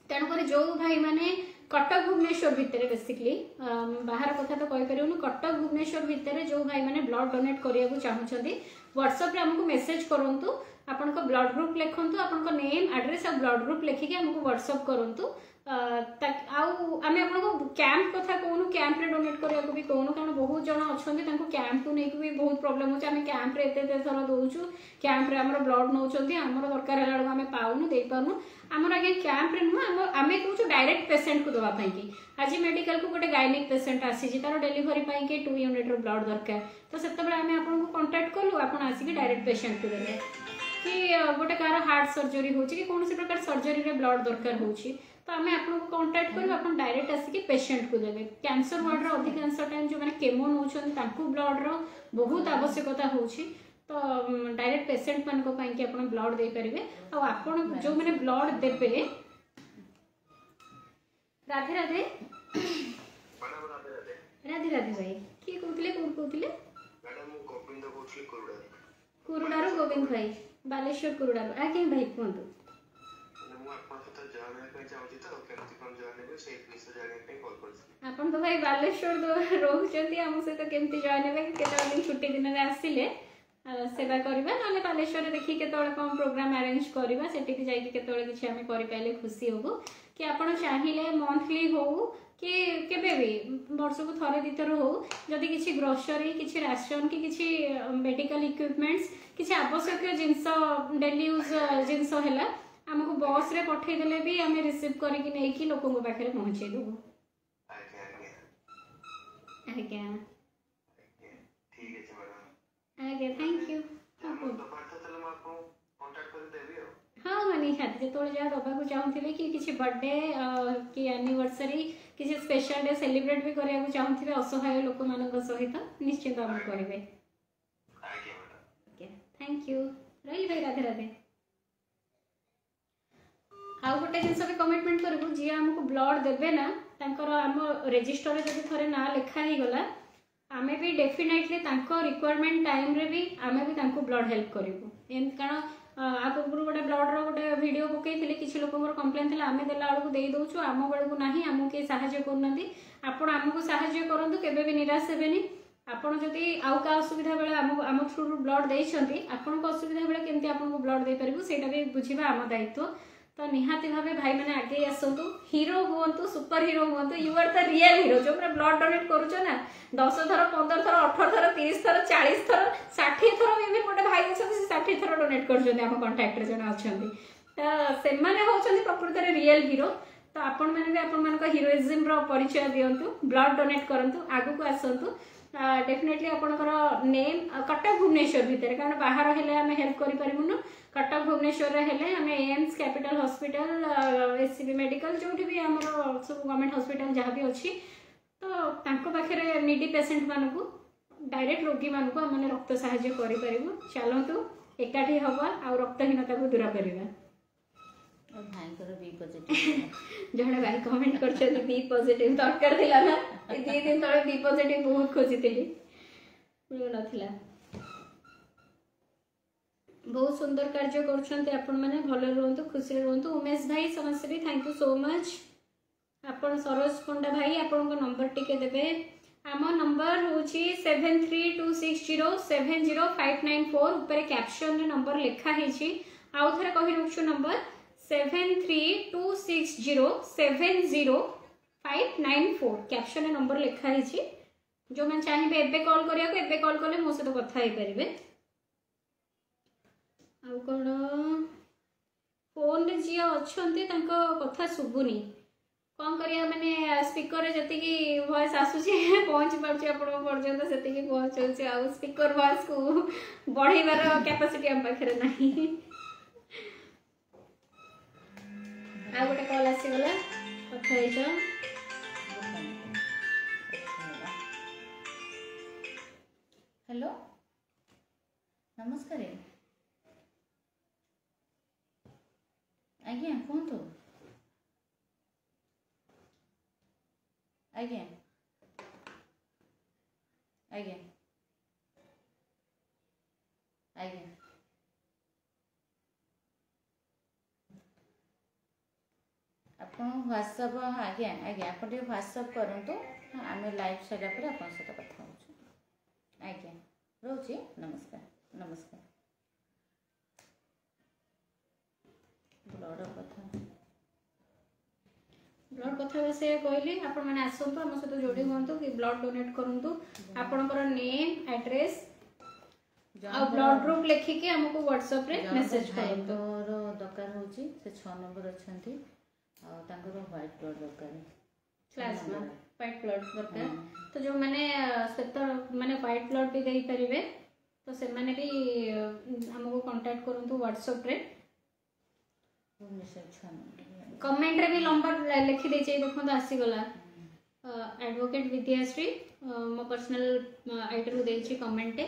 तेणुक जो भाई मैंने कटक भुवनेश्वर भितर बेसिकली बाहर कथा तो कहीपर कटक भुवनेश्वर भितर जो भाई मैंने ब्लड डोनेट करने चाहूँगी व्हाट्सएप आमको मेसेज करूँ आपण ब्लड ग्रुप लिखु आपण नेम एड्रेस और ब्लड ग्रुप लिखिकी आमको व्हाट्सएप करूँ आम आपको कैंप कथा कहूँ कैंप रे डोनेट करने को भी कहूँ कारण बहुत जन अच्छा कैंप को लेकिन भी बहुत प्रोब्लेम होचे आम कैंप रे एते थर दौचु कैंप रे आमर ब्लड नौ आमर दरकार है आम पाऊनु दे पारूँ आमर आगे कैंप रे नुह आम कहूँ डायरेक्ट पेसेंट को दवाई कि आज मेडिकल को गोटे गायनिक पेसेंट आसी तार डेलीवरी पाई 2 यूनिट ब्लड दरकार तो से आम आपको कंटाक्ट कलु आप आसिक डायरेक्ट पेसेंट को देते कि गोटे कार हार्ट सर्जरी हो कौन प्रकार सर्जरी रे ब्लड दरकार हो तो आम आपको कंटाक्ट करूँ आप डायरेक्ट आसिक पेसेंट को देवे कैंसर वार्ड अधिकांश टाइम जो मैंने केमो नौ ब्लड रो बहुत आवश्यकता हो तो डायरेक्ट पेसेंट मान ब्लड दे पारे आपन जो मैंने ब्लड देवे राधे राधे राधे राधे भाई किए कहते कौन कहते कुरुडारू गोविंद भाई बालेश्वर कुरुडारू आज्ञा भाई कहतु आपन तो भाई बालेश्वर रोचंती आम सहित केमती जॉइन हे के छुट्टी दिन में आसिले सेवा करवा ना बालेश्वर देखिए केतବେଳେ कौन प्रोग्राम अरेंज करवा सेठी जाइए केतବେଳେ किछि आमे करि पाइले खुशी होबो कि आपण चाहिए मंथली हो कि केबे भी वर्ष को थरे 2 थर हो जदि किछि ग्रोसरी किछि राशन कि किछि मेडिकल इक्विपमेंट्स किछि आवश्यक जिंस डेली यूज जिंस हैला हमको बस रे पठे देले भी हमें रिसीव करके नहीं कि लोगों को पाखे पहुंचे देबो आज्ञा ठीक है मैडम आज्ञा थैंक यू हाँ हाँ निहाती जो जहाँ दबाक चाहूँगे कि किसी बर्थडे कि एनिवर्सरी किसी स्पेशल डे सेलिब्रेट भी करने चाहूँगे असहाय लोक मान सहित निश्चित आम करेंगे थैंक यू रही भाई राधे राधे आउ गोटे जिन भी कमिटमेंट करूँ जी आमको ब्लड देवे ना आम रेजिस्टर जब थे ना लिखा ही गला आमे भी डेफिनेटली रिक्वायरमेंट टाइम रे भी आमे भी ब्लड हेल्प करूँ कारण आ पूर्व गोटे ब्लड रोटे वीडियो पकई किसी लोक कंप्लेन थी आम देला बेलू दे दौचु आम बेलू ना आमको किए साहाଯ୍य करना आपण आमको साहाଯ୍य करूँ केबे भी निराश हेबेनी आपण जदि आउ का असुविधा बेले आम थ्रू ब्लड देइछंती आपण असुविधा बेले केमती आपन ब्लड दे परिबु सेटा भी बुझिबा आम दायित्व तो निहाती भावे भाई मैंने आगे आसतु हीरो हूँ सुपर हीरो हूँ you are the real hero जो ब्लड डोनेट करुच ना 10 थर 15 थर 18 थर 30 थर 40 थर 60 थर भी गोटे भाई अच्छे 60 थर डोनेट कर कंटाक्ट जन अच्छा तो से प्रकृत में रियल हीरो तो आपण मैंने भी आपण हीरोइज्म परिचय दिंतु ब्लड डोनेट करूँ आगू को आसतु डेफिनेटली आपणकर नेम कटक भुवनेश्वर भितर कारण बाहर हेले आम हेल्प करूँ कटक भुवनेश्वर हेले आम AIIMS capital hospital SCB medical जो भी आम सब गवर्नमेंट हॉस्पिटल जहाँ भी अच्छी तो पाखे नीडी पेसेंट मानू डायरेक्ट रोगी मानू आम रक्त साहाय्य करूँ चलतु एकाठी हवा आ रक्तहीनता को दूर करवा भाईଙ୍କର बी पॉजिटिव जड़े भाई कमेंट कर बी पॉजिटिव दरकार थिला ना ए 2 दिन तले बी पॉजिटिव बहुत खोजिथिली मिलु नथिला बहुत सुंदर कार्य करछन्ते आपण माने भले रहंतु खुशी रहंतु उमेश भाई समस्त भी थैंक यू सो मच आपण सरोज पंडा भाई आपण को नंबर टिके देबे आम नंबर होची 7326070594 ऊपर कैप्शन रे नंबर लिखा हेची आउ थरे कहि रुछु नंबर 7326070594 कैप्शन रे नंबर लिखा हेची जो मैं चाहिए एबे कॉल करिया को एबे कॉल करले मो सहित कथा हे परिबे आउ कोन फोन रे जिया अछंती तांको कथा सुबुनी कौन करिया माने स्पीकर रे जति की वॉइस आसुची पहुंच पाउची आपण पर्यंत सेति की पहुंचौची आ स्पीकर वॉइस को बढ़ेबार कैपेसिटी हम पाखरे नाही आ गोटे कॉल आसी गला कथा हे छ हेलो नमस्कार आज्ञा कहतु आज्ञा आज्ञा आज्ञा ଆପଣ ହ୍ୱାଟ୍ସଆପ୍ ଆଜ୍ଞା ଆଜ୍ଞା ଆପଣ ଟିକେ ହ୍ୱାଟ୍ସଆପ୍ କରନ୍ତୁ ଆମେ ଲାଇଭ୍ ସାରିଲା ପରେ ଆପଣଙ୍କ ସହିତ କଥା ହେଉଛୁ ଆଜ୍ଞା ରହୁଛି ନମସ୍କାର ନମସ୍କାର ब्लड कथा से कहली आपण माने आसंतु हम सहित जोड़ी हुंतु कि ब्लड डोनेट करंतु आपनकर नेम एड्रेस आ ब्लड ग्रुप लिखिके हमको व्हाट्सएप रे मेसेज करंतु दरकार होची से 6 नंबर अछंती आ तांकर व्हाइट ब्लड दरकार प्लाज्मा व्हाइट ब्लड दरकार तो जो माने श्वेत माने व्हाइट ब्लड भी देई परिबे तो से माने भी हमको कांटेक्ट करंतु व्हाट्सएप रे कमेंट रे भी नंबर लिखि दे छै देखो तो आसी गला एडवोकेट विद्याश्री मो पर्सनल आईडी रो दे छी कमेंट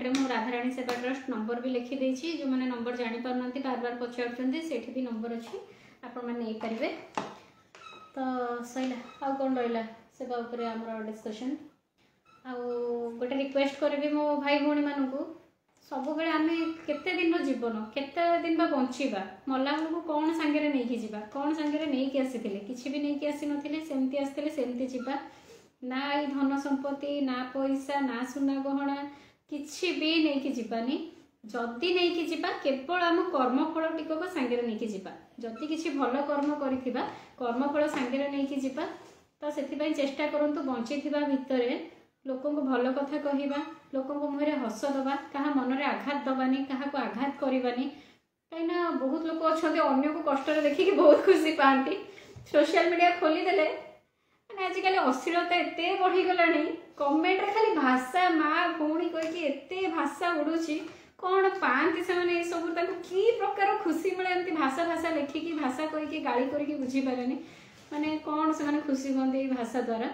रे मो राधारानी सेवा ट्रस्ट नंबर भी लिखि दे छी जो माने नंबर जानि पारनंती बार बार पचारचंती सेठी भी नंबर अछि आपण माने ए करबे तो सैला आ कोन रहला सेवा ऊपर हमर डिस्कशन आ गोटे रिक्वेस्ट करबी मो भाई भौणी मानकू सब बेले आम केते दिन जीवन केते दिन बा बंचिबा मला को कौन सांगे नहीं कि जीवा कौन सांगे नहीं कि आसीथिले किछि भी नहीं कि आसी नथिले सेमती आसीथिले सेमती जीवा ना ई धन संपत्ति ना पैसा ना सुना गहना किछि भी नहीं कि जीवानी जदी नहीं कि जीवा केवल आम कर्मफल टिकक सांगे नहीं कि जीवा जदी किछि भलो कर्म करिथिबा कर्मफल सांगे नहीं कि जीवा तो सेति पई चेष्टा करंतु बंचिथिबा भितरे लोकों को भल कथा कहवा लोकों को मुहरे हस दबा क्या मन में आघात दबानी क्या आघात करवानी कहीं बहुत लोग अच्छा अन्य को कष्ट देखिए बहुत खुशी पाती सोशल मीडिया खोलीदे मैंने आजिकल अश्लीलता एत बढ़ीगला कमेंट खाली भाषा माँ भौणी कहीकि एत भाषा उड़ूची कौन पाती से सब कि प्रकार खुशी मिले एमती भाषा भाषा लिखिकी भाषा कहीकि गाड़ी करके बुझीपारे माने कौन से खुशी हुए भाषा द्वारा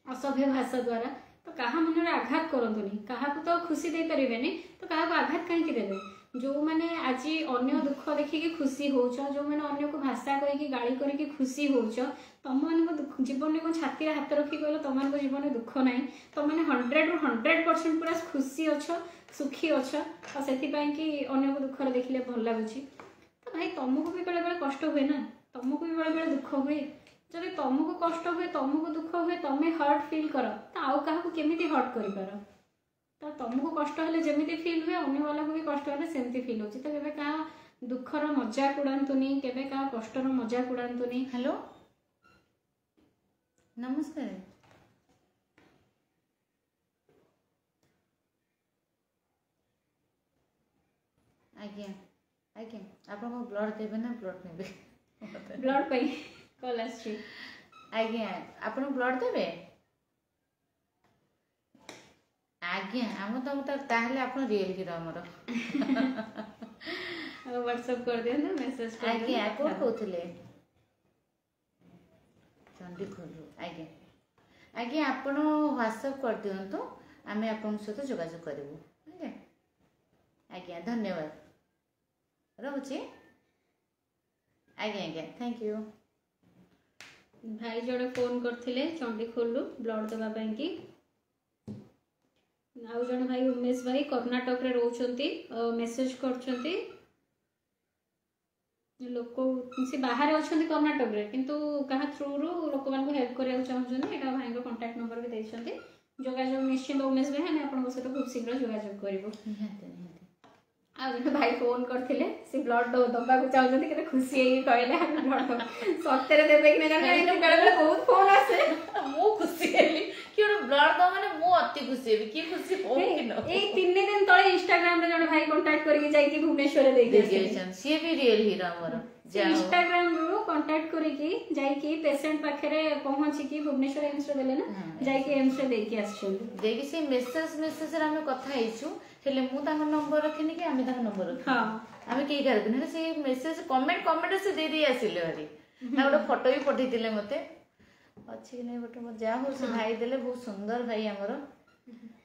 असभ्य भाषा द्वारा तो क्या मन में आघात करतुनि क्या तो खुशी दे पारे तो क्या आघात कहीं देवे जो मैंने आज अन्य दुख देखिकी खुशी होच जो मैंने अन्य को भाषा कहीकि गाड़ी करके खुशी होच तुम मान जीवन में छाती हाथ रखी कहल तुम मान जीवन में दुख ना तुम मैंने 100% पूरा खुशी अच्छ सुखी अच्छ और से अन्य को दुख देखिले भल लगुच तो भाई तुमको भी बेले बेले कष्ट हुए ना तुमको भी बेले बेले दुख हुए जब तुमको कष्ट हुए तुमको दुख हुए तुम्हें हर्ट फिल कर तो आउ क्या केमी हर्ट कर तो तुमको कष्ट हेल्ले जमी फिल हुए अन्य वाला को भी कष्ट हेल्ले सेमती फिल होती तो केवे क्या दुखर मजाक उड़ातुनि केवे क्या कष्टर मजाक उड़ातुनि। हेलो नमस्कार आज्ञा आज्ञा आप ब्लड देवे ना ब्लड ने ब्लड पाई कॉल आछि आज्ञा आपण ब्लड देवे आज्ञा हम तो ताहले आपण रियल हीरो हमर व्हाट्सएप कर दियो ना मेसेज कर आज्ञा कोड कहथिले चंडी खोलु आज्ञा आज्ञा आपण व्हाट्सएप कर दियंतो आमे आपण सहित जोगाजोग करबो आज्ञा आज्ञा धन्यवाद रहुची आज्ञा आज्ञा थैंक यू भाई जड़े फोन करथिले चंडीखोलू ब्लड देवा ପାଇଁ कि आउ जड़े भाई उमेश भाई कर्नाटक रे रहउछंती मेसेज करछंती लोक से बाहर अच्छा कर्नाटक रे किंतु कहा थ्रू रु लोक मान हेल्प करिया चाहछंती एटा भाई को कांटेक्ट नंबर भी देछंती जोगाजोग निश्चित उमेश भाई हम आपन सहित खूब शीघ्र जोगाजोग करबो आ जने भाई फोन करथिले से ब्लड दबा को चाहछंती केते खुशी हेई कहले हम ब्लड सत्य रे देबे कि ना जाने बेले बहुत फोन आसे मु खुशी हेली कि ओर ब्लड दो माने मु अति खुशी हेबी कि खुशी हो कि न ए 3 दिन तळे इंस्टाग्राम रे जने भाई कांटेक्ट करके जाई कि भुवनेश्वर रे देखे सी भी रियल हीरो हमर इंस्टाग्राम रू कांटेक्ट करके जाई कि पेशेंट पाखरे पहुंची कि भुवनेश्वर एम्स रे देले ना जाई कि एम्स रे देके आछन देखि से मेसेज रे हम कथा हेछु हेले मु तांग नंबर रखिनी कि आमे तांग नंबर रखी हां आमे के कर दिन से मेसेज कमेंट से दे दी आसिले हरी ना गोटे फोटो भी पठै दिले मते अछि कि नै फोटो जा हो से भाई देले बहुत सुंदर भाई हमर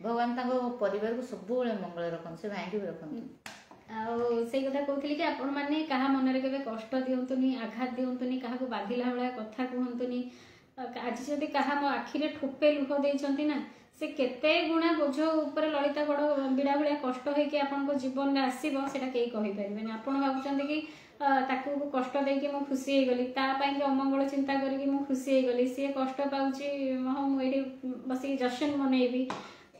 भगवान तांग परिवार को सब बेले मंगल रखन से भाई के भी रखन आ से कथा कहथि कि आपण माने कहा मन रे केबे कष्ट दियंतुनी आघात दियंतुनी कहा को बाधिला वाला कथा कहंतुनी आज जदि कहा मो आखि रे ठोपे लुह देइचंती ना से केते गुणा बोझ ऊपर ललिता बड़ बिड़ा बिड़ा कष्ट है कि आपन को जीवन में आसीबो सेटा केई कहि परिबेनी आपण भाबुचंती कि ताकू कष्ट दे कि मो खुशी हे गली ता पई कि अमंगल चिंता करी कि मो खुशी हे गली से कष्ट पाउची हम एठी बसी जशन मनेबी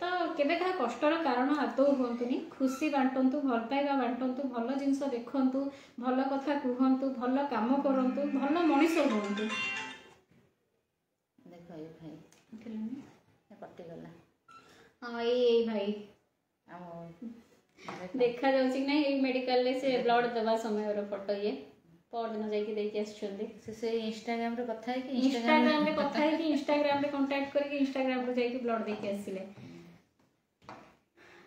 तो केबे का कष्टर कारण आदौ हुंतुनी खुशी बांटंतु भल पाइबा बांटंतु भल जिंस देखंतु भल कथा कहंतु भल काम करंतु भल मनुष्य हुंतु देखो ये भाई उठिलनी कटि गला हां ए भाई देखा जाउछि कि नै मेडिकल ले से ब्लड देवा समय रो फोटो ये पर दिन जाई कि देखि आछछन्ती से इंस्टाग्राम रे कथा है कि इंस्टाग्राम रे कथा है कि इंस्टाग्राम रे कांटेक्ट करके इंस्टाग्राम रे जाई कि ब्लड देखि आसिले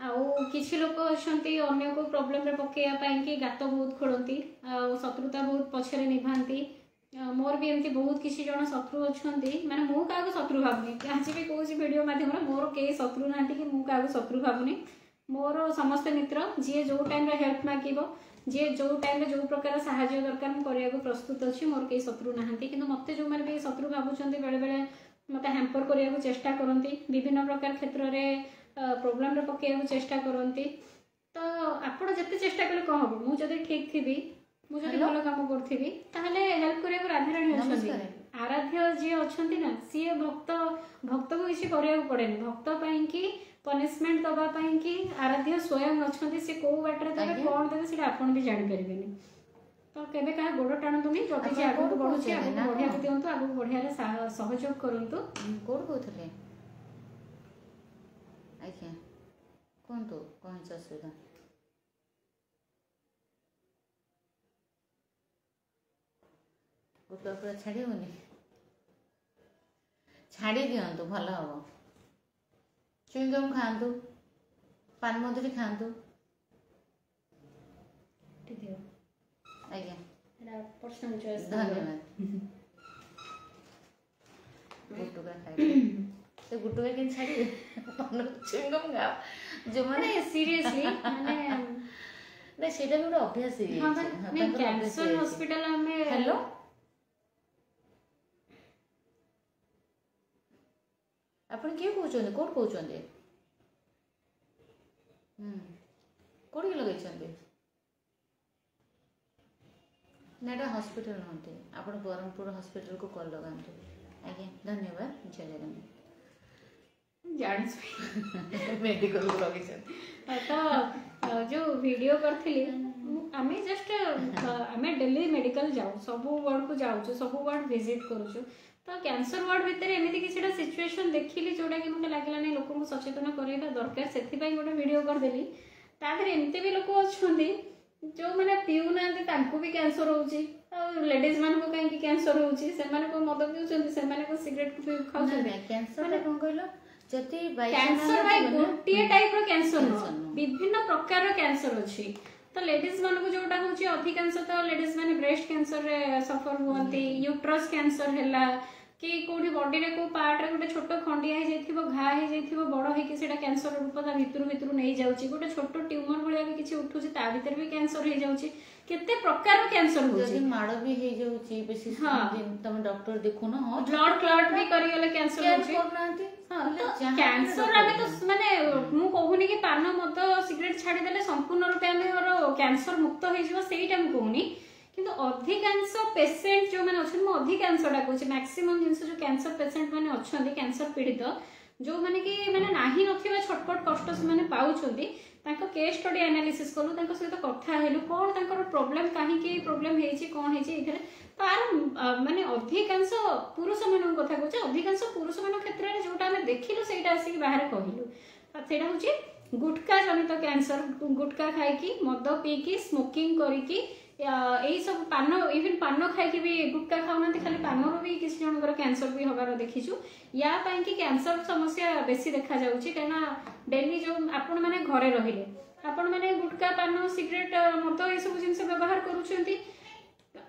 आउ किछि लोक अछंती अन्य को प्रॉब्लम रे पकेया पई कि गात बहुत खोडंती आ शत्रुता बहुत पछरे निभांती मोर भी एमती बहुत किसी जन शत्रु अछंती माने मु का शत्रु भाबनी आज भी कहूँ वीडियो माध्यम मोर कई शत्रु ना कि मु का शत्रु भाबनी मोर समस्त मित्र जी जो टाइम रे हेल्प मागिबो जी जो टाइम रे जो प्रकार सहायता दरकार मु करिया को प्रस्तुत अछि मोर कई शत्रु नाहंती किंतु मते जो माने भी शत्रु भाबुचंती बेले बेले मते हैम्पर करिया को चेष्टा करंती विभिन्न प्रकार क्षेत्र रे प्रॉब्लम रे पकेया को चेष्टा करंती तो आपण जते चेष्टा कले कह हबो मु जदी ठीक थिबी मु जदी भलो काम करथिबी ताहले हेल्प करिया को राधाराणी अछंती आराध्य जी अछंती ना सी भक्त भक्त को किसी करिया को पड़ेनी भक्त पई कि पनिशमेंट दबा पई कि आराध्य स्वयं अछंती से को बाटरे तबे कोन देबे सेटा आपण भी जानि परिबेनी तो केबे का गोड़ टाणतुनी जति जे आगु बढ़ुची आगु बढ़िया दियंतु आगु बढ़िया रे सहयोग करंतु कोड कोथले आज्ञा कोन तो कोन असुविधा गोटा पूरा छाड़ी होनी छाड़ी दियंतु भल हम चुईंगम खातु पान मधुरी खातु आज्ञा पर्सनल चॉइस धन्यवाद गुटुका खाई से गुटुका के छाड़ी चुईंगम खा जो माने सीरियसली माने नहीं सेटा भी गोटे अभ्यास है हां मैं कैंसर हॉस्पिटल में हेलो आपण के कहउछन कोड कहउछन कोड के लगै छन नेडा हॉस्पिटल नहते आपण बरमपुर हॉस्पिटल को कॉल लगांतु आज्ञा धन्यवाद जय जगन्नाथ जान मेडिकल को लगै छन तो जो वीडियो करथिली आमे जस्ट आमे डेली मेडिकल जाऊ सब वार्ड को जाऊ सब वार्ड विजिट करूछु तो कैंसर वार्ड भितर एमिति किछटा सिचुएशन देखिली जोडा कि मते लागला नै लोक को सचेतन करैबा दरकार सेथि पई गोटे वीडियो कर देली तादर एमिति भी लोक अछंती जो माने पिउ नांती तांको भी कैंसर होउची लेडीज मान को काहे कि कैंसर होउची से माने को मद पिउचंती से माने को सिगरेट खाउचंती कैंसर माने कोन कहलो जति बाई कैंसर बाई गोटिए टाइप रो कैंसर न विभिन्न प्रकार रो कैंसर अछि तो लेडीज मान को जोटा होची अधिकांश तो लेडीज माने ब्रेस्ट कैंसर रे सफर हुअंती यूट्रस कैंसर हैला कि कोठी बॉडी रे को पार्ट रे गोटे छोट खंडिया हो जाइथिबो घा हो जाइथिबो बड़ होई कि सेटा कैंसर रूप ता भितरु नहीं जाउची गोटे छोट ट्यूमर भलिया भी किछि उठुची ता भीतर भी कैंसर हो जाउची केते प्रकार कैंसर होची जदी माड़ भी हे जाउची बेसी तुम डॉक्टर देखो ना हां ब्लड क्लॉट भी करी गेले कैंसर होची करनांती हां कैंसर आमे तो माने मु कहूनी कि पान मद सिगरेट छाड़ी देले संपूर्ण रूपे आमे कैंसर मुक्त हो जिवो सेईटा मु कहूनी किंतु अधिकांश पेशेंट जो मैंने अच्छे अधिकांश डाकुचे मैक्सिमम जिनस जो कैंसर पेशेंट मैंने अच्छा कैंसर पीड़ित जो मैंने कि मैंने नाही नथिबा छटपट कष्ट से मैंने पाउछंती तांको केस स्टडी एनालिसिस कलु तांको सहित कथा हेलु कोन तांकर प्रॉब्लम काहे की प्रॉब्लम हेची कोन हेची इथरे तार माने अधिकांश पुरुष मानन कथा कहूचे अधिकांश पुरुष मान क्षेत्र में जोटा हमें देखिलु सेटा आसी बाहर कहलु सेटा होची गुटखा जनित कैंसर गुटखा खाई मद पीकी स्मोकिंग करिकी यही सब पान इवन पान खाई भी गुटखा खाऊना खाली पान भी किसी जनकर कैंसर भी हबार देखीचु या पाई कि कैंसर समस्या बेसी देखा जाउची कना डेली जो आपण माने घरे रहिले आपण माने गुटखा पान सिगरेट मद ये सब जिंस व्यवहार करूछंती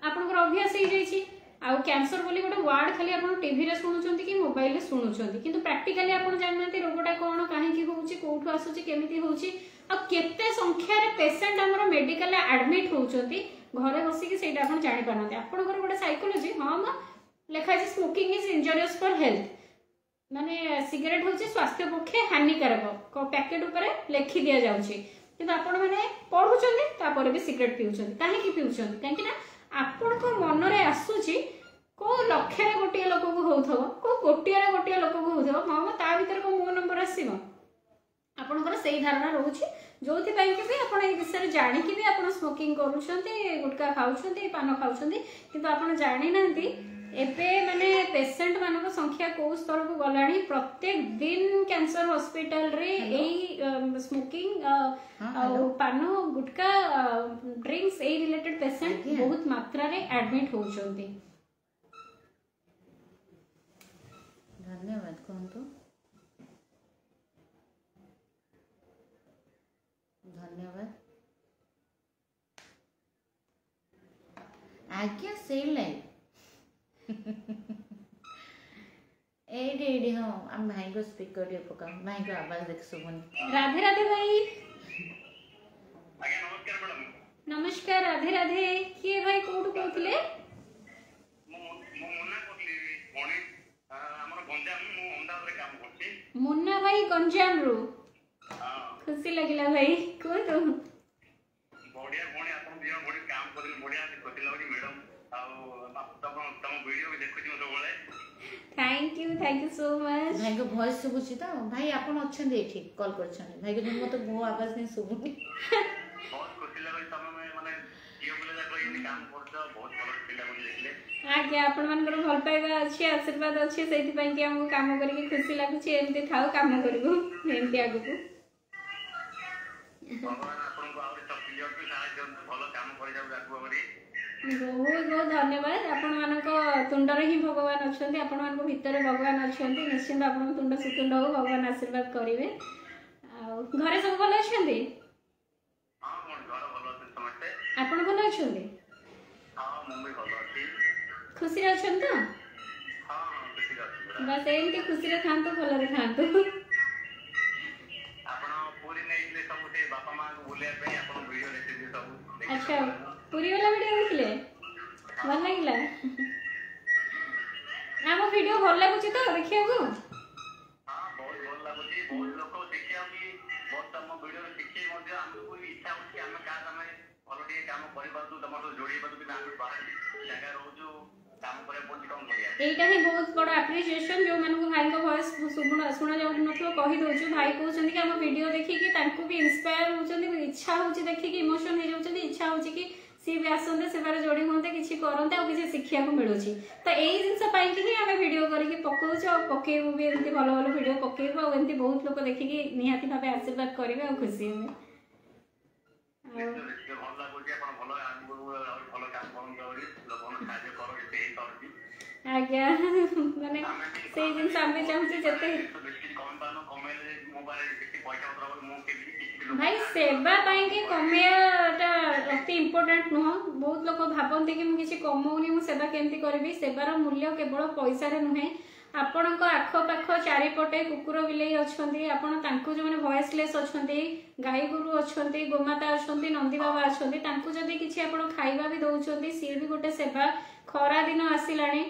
आपनकर अभ्यास हो जाइछि आ कैंसर बोली गोटे वर्ड खाली आपण टीवी रे सुनुछंती कि मोबाइल रे सुनुछंती किंतु प्रैक्टिकली आपण जाननांती रोगटा कोन काहे की होउची कोठु आसुची केमिति होउची आ केते संख्या रे पेशेंट हमर मेडिकल एडमिट होउछंती घरे बसी कि सेटा आपण जानि पानते आपनकर गोटे साइकोलॉजी हां म लेखा छै smoking is injurious for health माने सिगरेट होउची स्वास्थ्य पक्षे हानिकारक पैकेट ऊपर लिखि दिया जाउची किंतु आपण माने पढुछंती तापर भी सिगरेट पिउछंती काहे की पिउछंती काहे ना आपण को मन रे आसुची को लक्ष्य रे गोटिया लोक को होउथबो को कोटिया रे गोटिया लोक को होउथबो हां ता भीतर को मो नंबर आसीबो आपनकर सही धारणा रहउची जोथि पई कि भी आपण ए विषय जानि कि भी आपण स्मोकिंग करूछंती गुटखा खाउछंती पान खाउछंती किंतु आपण जानि नांती एबे माने पेशेंट मानक संख्या को स्तर को गलाणी प्रत्येक दिन कैंसर हॉस्पिटल रे एई स्मोकिंग पान गुटखा ड्रिंक्स ए रिलेटेड पेशेंट बहुत मात्रा रे एडमिट होउछंती धन्यवाद कहंतु धन्यवाद आज्ञा सेल लाइन एडी एडी हाँ हम भाई को स्पीकर टे पका भाई को आवाज देख सुबनी राधे राधे भाई ଆଜ୍ଞା ନମସ୍କାର ମ୍ୟାଡ଼ାମ नमस्कार राधे राधे किए भाई कोठु कहथिले ମୁଁ ମୁନା କହୁଥିଲି ଭଉଣୀ ଆମର ଗଞ୍ଜାମ ମୁଁ ଅମଦାବାଦରେ କାମ କରୁଛି मुन्ना भाई गंजाम रू ହଁ खुशी लगिला भाई कहतु ବଢିଆ ଭଉଣୀ ଆପଣ ଦି ଜଣ ବଢିଆ କାମ କରିଲେ ବଢିଆ ଖୁସି ଲାଗୁଛି ମ୍ୟାଡ଼ାମ ଆଉ ତମ ଭିଡିଓ ବି ଦେଖୁଛି ମୁଁ ସବୁବେଳେ थैंक यू सो मच भाई को वॉइस सुबुची तो भाई आपण अछन एठी कॉल करछन भाई को मते मो आवाज नहीं सुबुनी बहुत खुशी लाଗୁଛି ତମେ ମାନେ ଝିଅ ପିଲା ଯାକ ଏମିତି କାମ କରୁଛ ବହୁତ ଭଲ ଖୁସି ଲାଗୁଛି ଦେଖିଲେ आज्ञा आपण मानकर भल पाइबा अछि आशीर्वाद अछि सेति पई कि हमको काम करिके खुशी लागुछि एमती थाउ काम करिबो एमती आगु भगवान ଆପଣଙ୍କୁ ଆହୁରି ଶକ୍ତି ଦିଅନ୍ତୁ ସାହାଯ୍ୟ ଦିଅନ୍ତୁ ଭଲ କାମ କରିଯାଉ ଆଗକୁ କରି बहुत बहुत धन्यवाद आपण मानक तुंड रे ही भगवान अछंती आपण मानक भीतर भगवान अछंती निश्चित आपण तुंड सुतुंड हो भगवान आशीर्वाद करिवे आ घरे सब भल अछंती ହଁ ମୋ ଘର ଭଲ ଅଛି ସମସ୍ତେ आपण भल अछंती ହଁ ମୁଁ ବି ଭଲ ଅଛି खुशी रे अछंती तो ହଁ ଖୁସିରେ ଅଛି ପୁରା बस एमती खुशी रे थांतु भल रे थांतु ଆପଣ ପୁରୀ ନେଇଥିଲେ ସବୁ ସେ ବାପା ମାଙ୍କୁ ବୁଲିବା ପାଇଁ ଆପଣ ଭିଡିଓ ଦେଖିଥିଲେ ସବୁ अच्छा पूरी वाला वीडियो देखले भल लागिला हम वीडियो भल लागुची तो देखिया को ହଁ ବହୁତ ଭଲ ଲାଗୁଛି ବହୁତ ଲୋକ ଦେଖିବାକୁ ବହୁତ ତମ ଭିଡିଓ ଦେଖି ମଧ୍ୟ ଆମକୁ ବି ଇଚ୍ଛା ହଉଛି ଆମେ କାହା ଆମେ ଭଲ ଟିକେ କାମ କରିପାରୁଛୁ ତମ ସହ ଯୋଡି ପାରୁଛୁ କିନ୍ତୁ ଆମେ ବାହାର ଜାଗା ରହୁଛୁ କାମ କରିବାକୁ ପଡୁଛି କଣ କରିବା एटा ही बहुत बड़ा एप्रिसिएशन जो मानक भाई को वॉइस सुना जाउ नथो कहि दोछु भाई कहउछन कि हम वीडियो देखि कि तांको भी इंस्पायर होछन इच्छा होछि देखि कि इमोशन हो जाउछन इच्छा होछि कि सी भी आसंते से बारे जोड़ी होते किछि करंते आ किछि शिक्षा को मिलुछि तो एई जिंस पाई कि हम वीडियो करिकि पकोछ आ पकेबो भी एंती भलो भलो वीडियो पकेबो आ एंती बहुत लोक देखि कि निहाती भाबे आशीर्वाद करिवे आ खुशी हमें ଦେଖିବାକୁ ଭଲ ଲାଗୁଛି ଆପଣ ଭଲ ଆଗକୁ ଆହୁରି ଭଲ କାମ କରନ୍ତୁ ଆହୁରି ଲୋକମାନଙ୍କୁ ସାହାଯ୍ୟ କର ଯେତେ ହେଇପାରୁଛି आज्ञा माने से जिंस आमे चाहूछि जते ବେଶୀ କମ ପାନ କମେଇଲେ ମୋବାଇଲ ବେଶୀ ପଇସା ପତ୍ର ମୁଁ କେମିତି କିଛି भाई सेवा पाई के कमेयाटा अति इम्पोर्टाट नुह बहुत लोग भावती कि मुझे कमाऊनी मु सेवा केमती करी सेवार मूल्य केवल पैसा नुहे आपण आखपाख चारिपटे कुकुर बिलई अच्छा आपण जो मैंने भॉइसलेस अच्छा गाई गोरु अच्छा गोमाता अच्छा नंदी बाबा अच्छा जदि किसी आप खाଇବା भी दौरान सी भी गोटे सेवा खरा दिन आसिलानी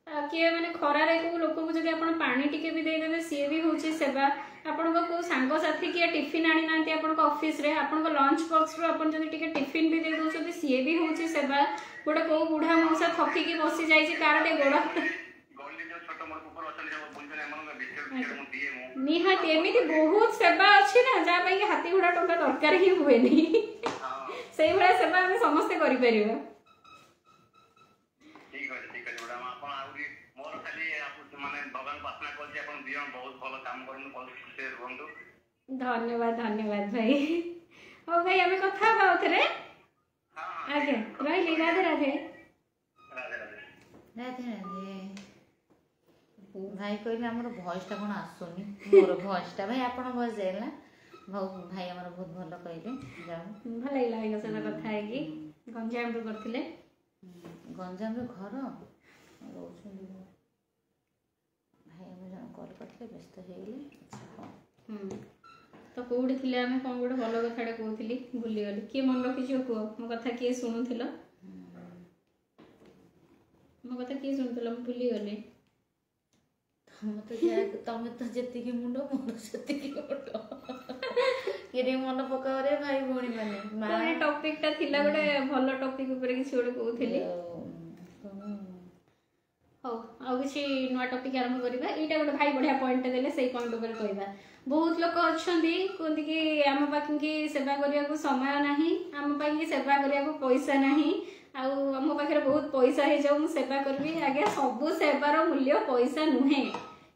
किए मैंने खरारे को लोक को जब आप पानी टिके भी देदेवे सी भी हूँ सेवा आपण को सांगसाथी किए टिफिन आनी ना आप ऑफिस रे आपण लंच बॉक्स रू आप टिफिन भी दे दौरान सी भी हूँ सेवा गोटे कौ बुढ़ा मौसा थकिकी बसी जाइए कार टे गोड़ निहाती एमती बहुत सेवा अच्छी ना जहाँ हाथी घोड़ा टंका दरकार ही हुए से भाया सेवा आम समस्ते कर धन्यवाद धन्यवाद भाई हाँ भाई आम कथा थे आज्ञा रही राधे राधे राधे राधे भाई कहले आमर भॉइसटा कौन आसुनी मोर भॉइसटा भाई आपन भॉइस जाइला भाई आमर बहुत भल कहले जाओ भल लागला भाई सना कथा है कि गंजाम रो करथिले गंजाम रो घर रोछुली भाई हम जन कॉल करथिले व्यस्त हे गेले तो कौड़ी थिले आमे कोन गोटे भल कथाडे कहउथिली भूली गली के मन रखिछो को मो कथा के सुनुथिलो मो कथा के सुनुथिलो भूली गली तमें तो जी मुंड मोर से मन पकाओ रे भाई भौणी मैंने टॉपिक टा थिला गोटे भल टॉपिक ऊपर किसी गोटे कहउथिली हो आउ किसी नुआ टॉपिक आरंभ करबा एटा गोटे भाई बढ़िया पॉइंट देले सेही पॉइंट ऊपर कहबा बहुत लोक अछंती कहते कि आम पाखी सेवा करने को समय नाही आम पाखी सेवा करने को पैसा नाही आम पाखे बहुत पैसा हो जाऊ सेवा करी आगे सबू सेवार मूल्य पैसा नुहे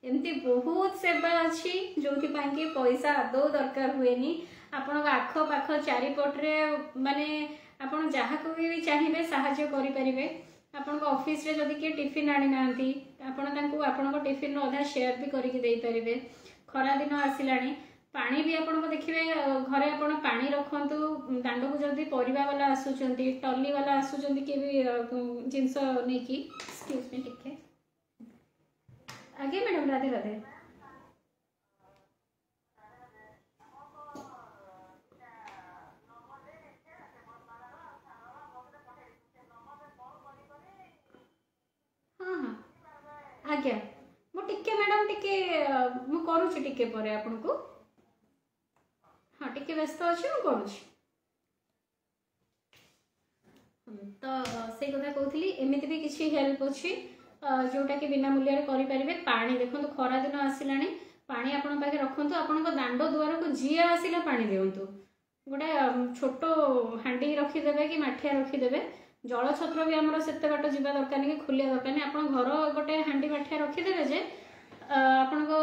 एमती बहुत सेवा अच्छी जो कि पैसा आदौ दरकार हुए आपण आख पाख चारिपटे माने आपण जहाँ को भी चाहिए साहाय्य करें आपण ऑफिस रे जदि किए टिफिन आनी ना आपण टिफिन अधा शेयर भी करके खरा दिन आसिलानी पानी भी आपण देखिए घरे आपण पानी रखंतु दांड को जल्दी परिवा वाला आसुचंती टली वाला आसुचंती के भी जिनस नहीं की एक्सक्यूज मी ठीक है आगे मैडम राधे राधे हाँ हाँ आज्ञा मु टिके मैडम टिके मु करूची टिके परे आपन को हाँ टिके व्यस्त अछि मु करूची तो से कथा कहउथली एमिति भी किछि हेल्प अछि जोटा कि बिना मूल्य रे करि परिबे पानी देखंतु खरा दिन आसिलानी पानी आपन पाखे रखंतु आपन को दांडो दुआर को जिया आसिला पानी देउंतु गोटे छोटो हांडी रखी देबे कि माठिया रखी देबे जल छत्र भी आमर सेते बाट जीवा दरकार नहीं कि खुलिया दरकार नहीं आपन घर गोटे हांडी माठिया रखी देबे जे आपण को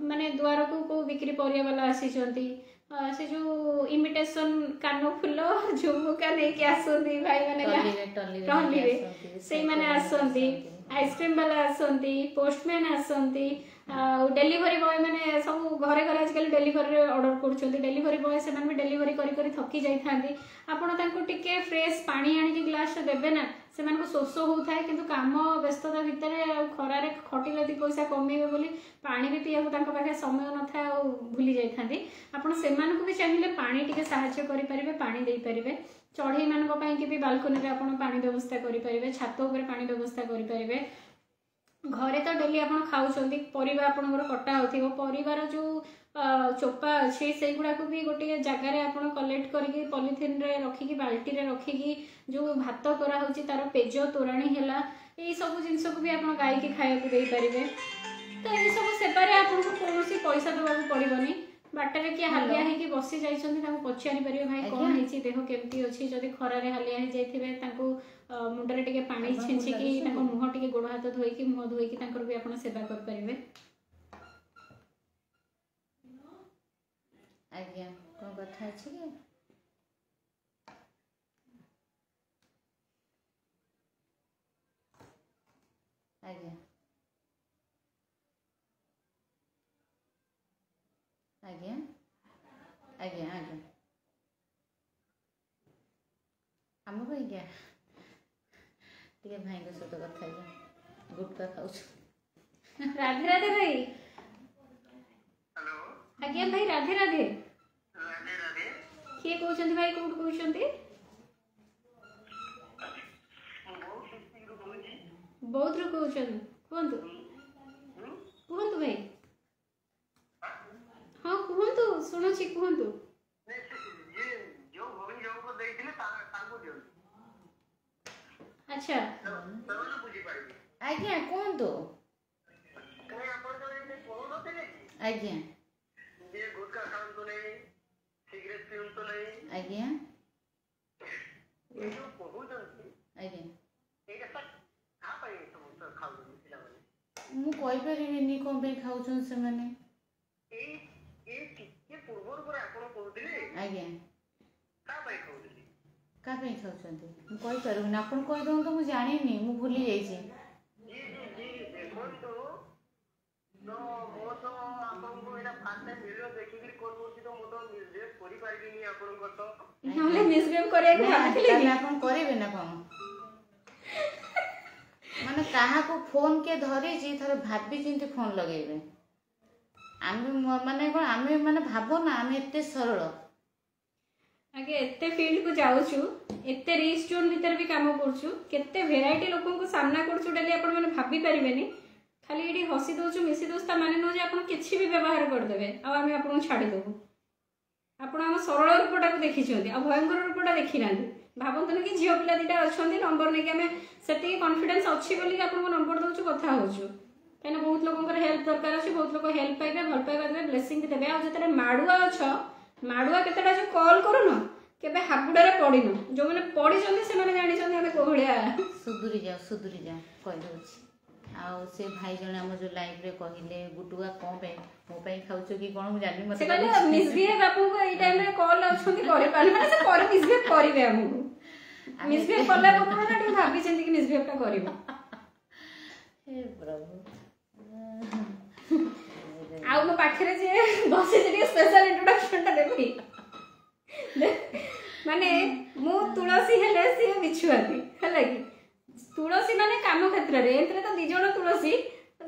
माने द्वार को बिक्री परिया वाला आसीचंती से जो इमिटेशन कानो फुल झुमुका नहीं कि आसंती भाई माने टली रे से माने आसंती आइसक्रीम वाला आसंती पोस्टमैन आसंती डेलीवरी बॉय मैंने सब घरे घरे आजकल डेलीवरी ऑर्डर कर डेलीवरी बॉय से भी डेलीवरी करी थकी जाती आपड़ टिके फ्रेश पानी आनिक ग्लास देवे ना से शोष होता है किंतु काम व्यस्तता भितर खरारे खटिले दी पैसा कमेबे बोली पानी भी पीवा पाखे समय न था भूली जाती आपड़ से भी चाहिए पानी टिके साहाय्य करें पानी दे पारे चढ़ई मान भी बालकोनी में आप पानी व्यवस्था करें छात उपर पानी व्यवस्था करें घरे तो डेली आप खाऊँच परिवा आपंकर कटा हो परिवार जो चोपा अच्छे से गुड़ाक भी गोटे जगार आप कलेक्ट करके पॉलिथिन रे रखिकी बाल्टी रे रखिकी जो भात कराऊँच तार पेज तोराणी है यही सब जिनस को भी आप गाई की खाया दे पारे तो ये सब सेवार आपको कौन पैसा देवाक पड़ोनी बाटर किए हालिया होगी बसी जाइए पचारि पारे भाई कौन है देह केमती अच्छी जदि खरारे हालिया हो जाए मुंडे टे पानी छींचिकी मुह टे गोड़ हाथ धोईकी मुह धोईकी भी आप सेवा करें आज्ञा कौन कथा अच्छी कि आज्ञा आज्ञा आज्ञा आज्ञा आम क्या टे भाई सहित कथा गुटका खाऊ राधे राधे भाई। हेलो आज्ञा भाई राधे राधे। राधे राधे किए कहते भाई कौट कहते? बहुत रू कहते कहतु कहतु भाई। हाँ कहतु शुणुची कहतु। अच्छा आज्ञा कहतु आज्ञा गुटखा खाऊ नहीं सिगरेट पीऊ नहीं आज्ञा आज्ञा ମୁଁ କହିପାରିବିନି କ'ଣ ପାଇଁ ଖାଉଛନ୍ତି ସେମାନେ। ଆଜ୍ଞା କାହା ପାଇଁ ଖାଉଛନ୍ତି ମୁଁ କହିପାରିବିନି, ଆପଣ କହିଦିଅନ୍ତୁ। ମୁଁ ଜାଣିନି, ମୁଁ ଭୁଲି ଯାଇଛି। ଆପଣ କରିବେ ନା କ'ଣ? ମାନେ କାହାକୁ ଫୋନ୍ କିଏ ଧରିଛି ଥରେ ଭାବି ଚିନ୍ତି ଫୋନ୍ ଲଗେଇବେ। ଆମେ ମାନେ କ'ଣ ଆମେ ମାନେ ଭାବ ନା ଆମେ ଏତେ ସରଳ। आगे एते फील्ड को जाऊछु, एते रिस्क जोन भीतर भी काम करछु, केते वेराइटी लोकन को सामना करछु डेली आपण माने भाबी परिबेनी। खाली एडी हसी दोछु मिसी दोस्ता माने न जे आपण किछि भी व्यवहार कर देबे आ आमे आपण छाडी देबो। आपण हम सरल रूपटा को देखि छथि आ भयंकर रूपटा देखि नांदी। भाबंतन कि झियो पिला दिटा अछंती नंबर नै कि आमे सेति कॉन्फिडेंस अछि बोली आपण को नंबर दोछु कथा होछु। कने बहुत लोगन कर हेल्प दरकार अछि, बहुत लोग हेल्प पाइबे, भल पाइबा देबे, ब्लेसिंग भी देबे। आ जतरे माडुआ अछ माडुआ केतेटा जो कॉल करूनो केबे हाबुडारे पडिनो, जो माने पडी जंदी से माने जानि जंदी हमें कोहलिया सुधुरी जाओ कहि दोछि। आ से भाई जने हम जो लाइव रे कहिले गुटुआ कोन पे मो पे खाउछो कि कोन जानि मते से कहले मिसबिहेव बापू को एई टाइम रे कॉल अछंती करि पाले माने से कर मिसबिहेव करिवे हमहु मिसबिहेव करला को ना टी भाबी चिंती कि मिसबिहेव का करिवो। हे प्रभु आ मो पाखरे जे बसे जे स्पेशल इंट्रोडक्शन ता देबी माने मु तुलसी हेले सी बिछुआती हैला कि तुलसी माने काम क्षेत्र रे एतरे तो दी जण तुलसी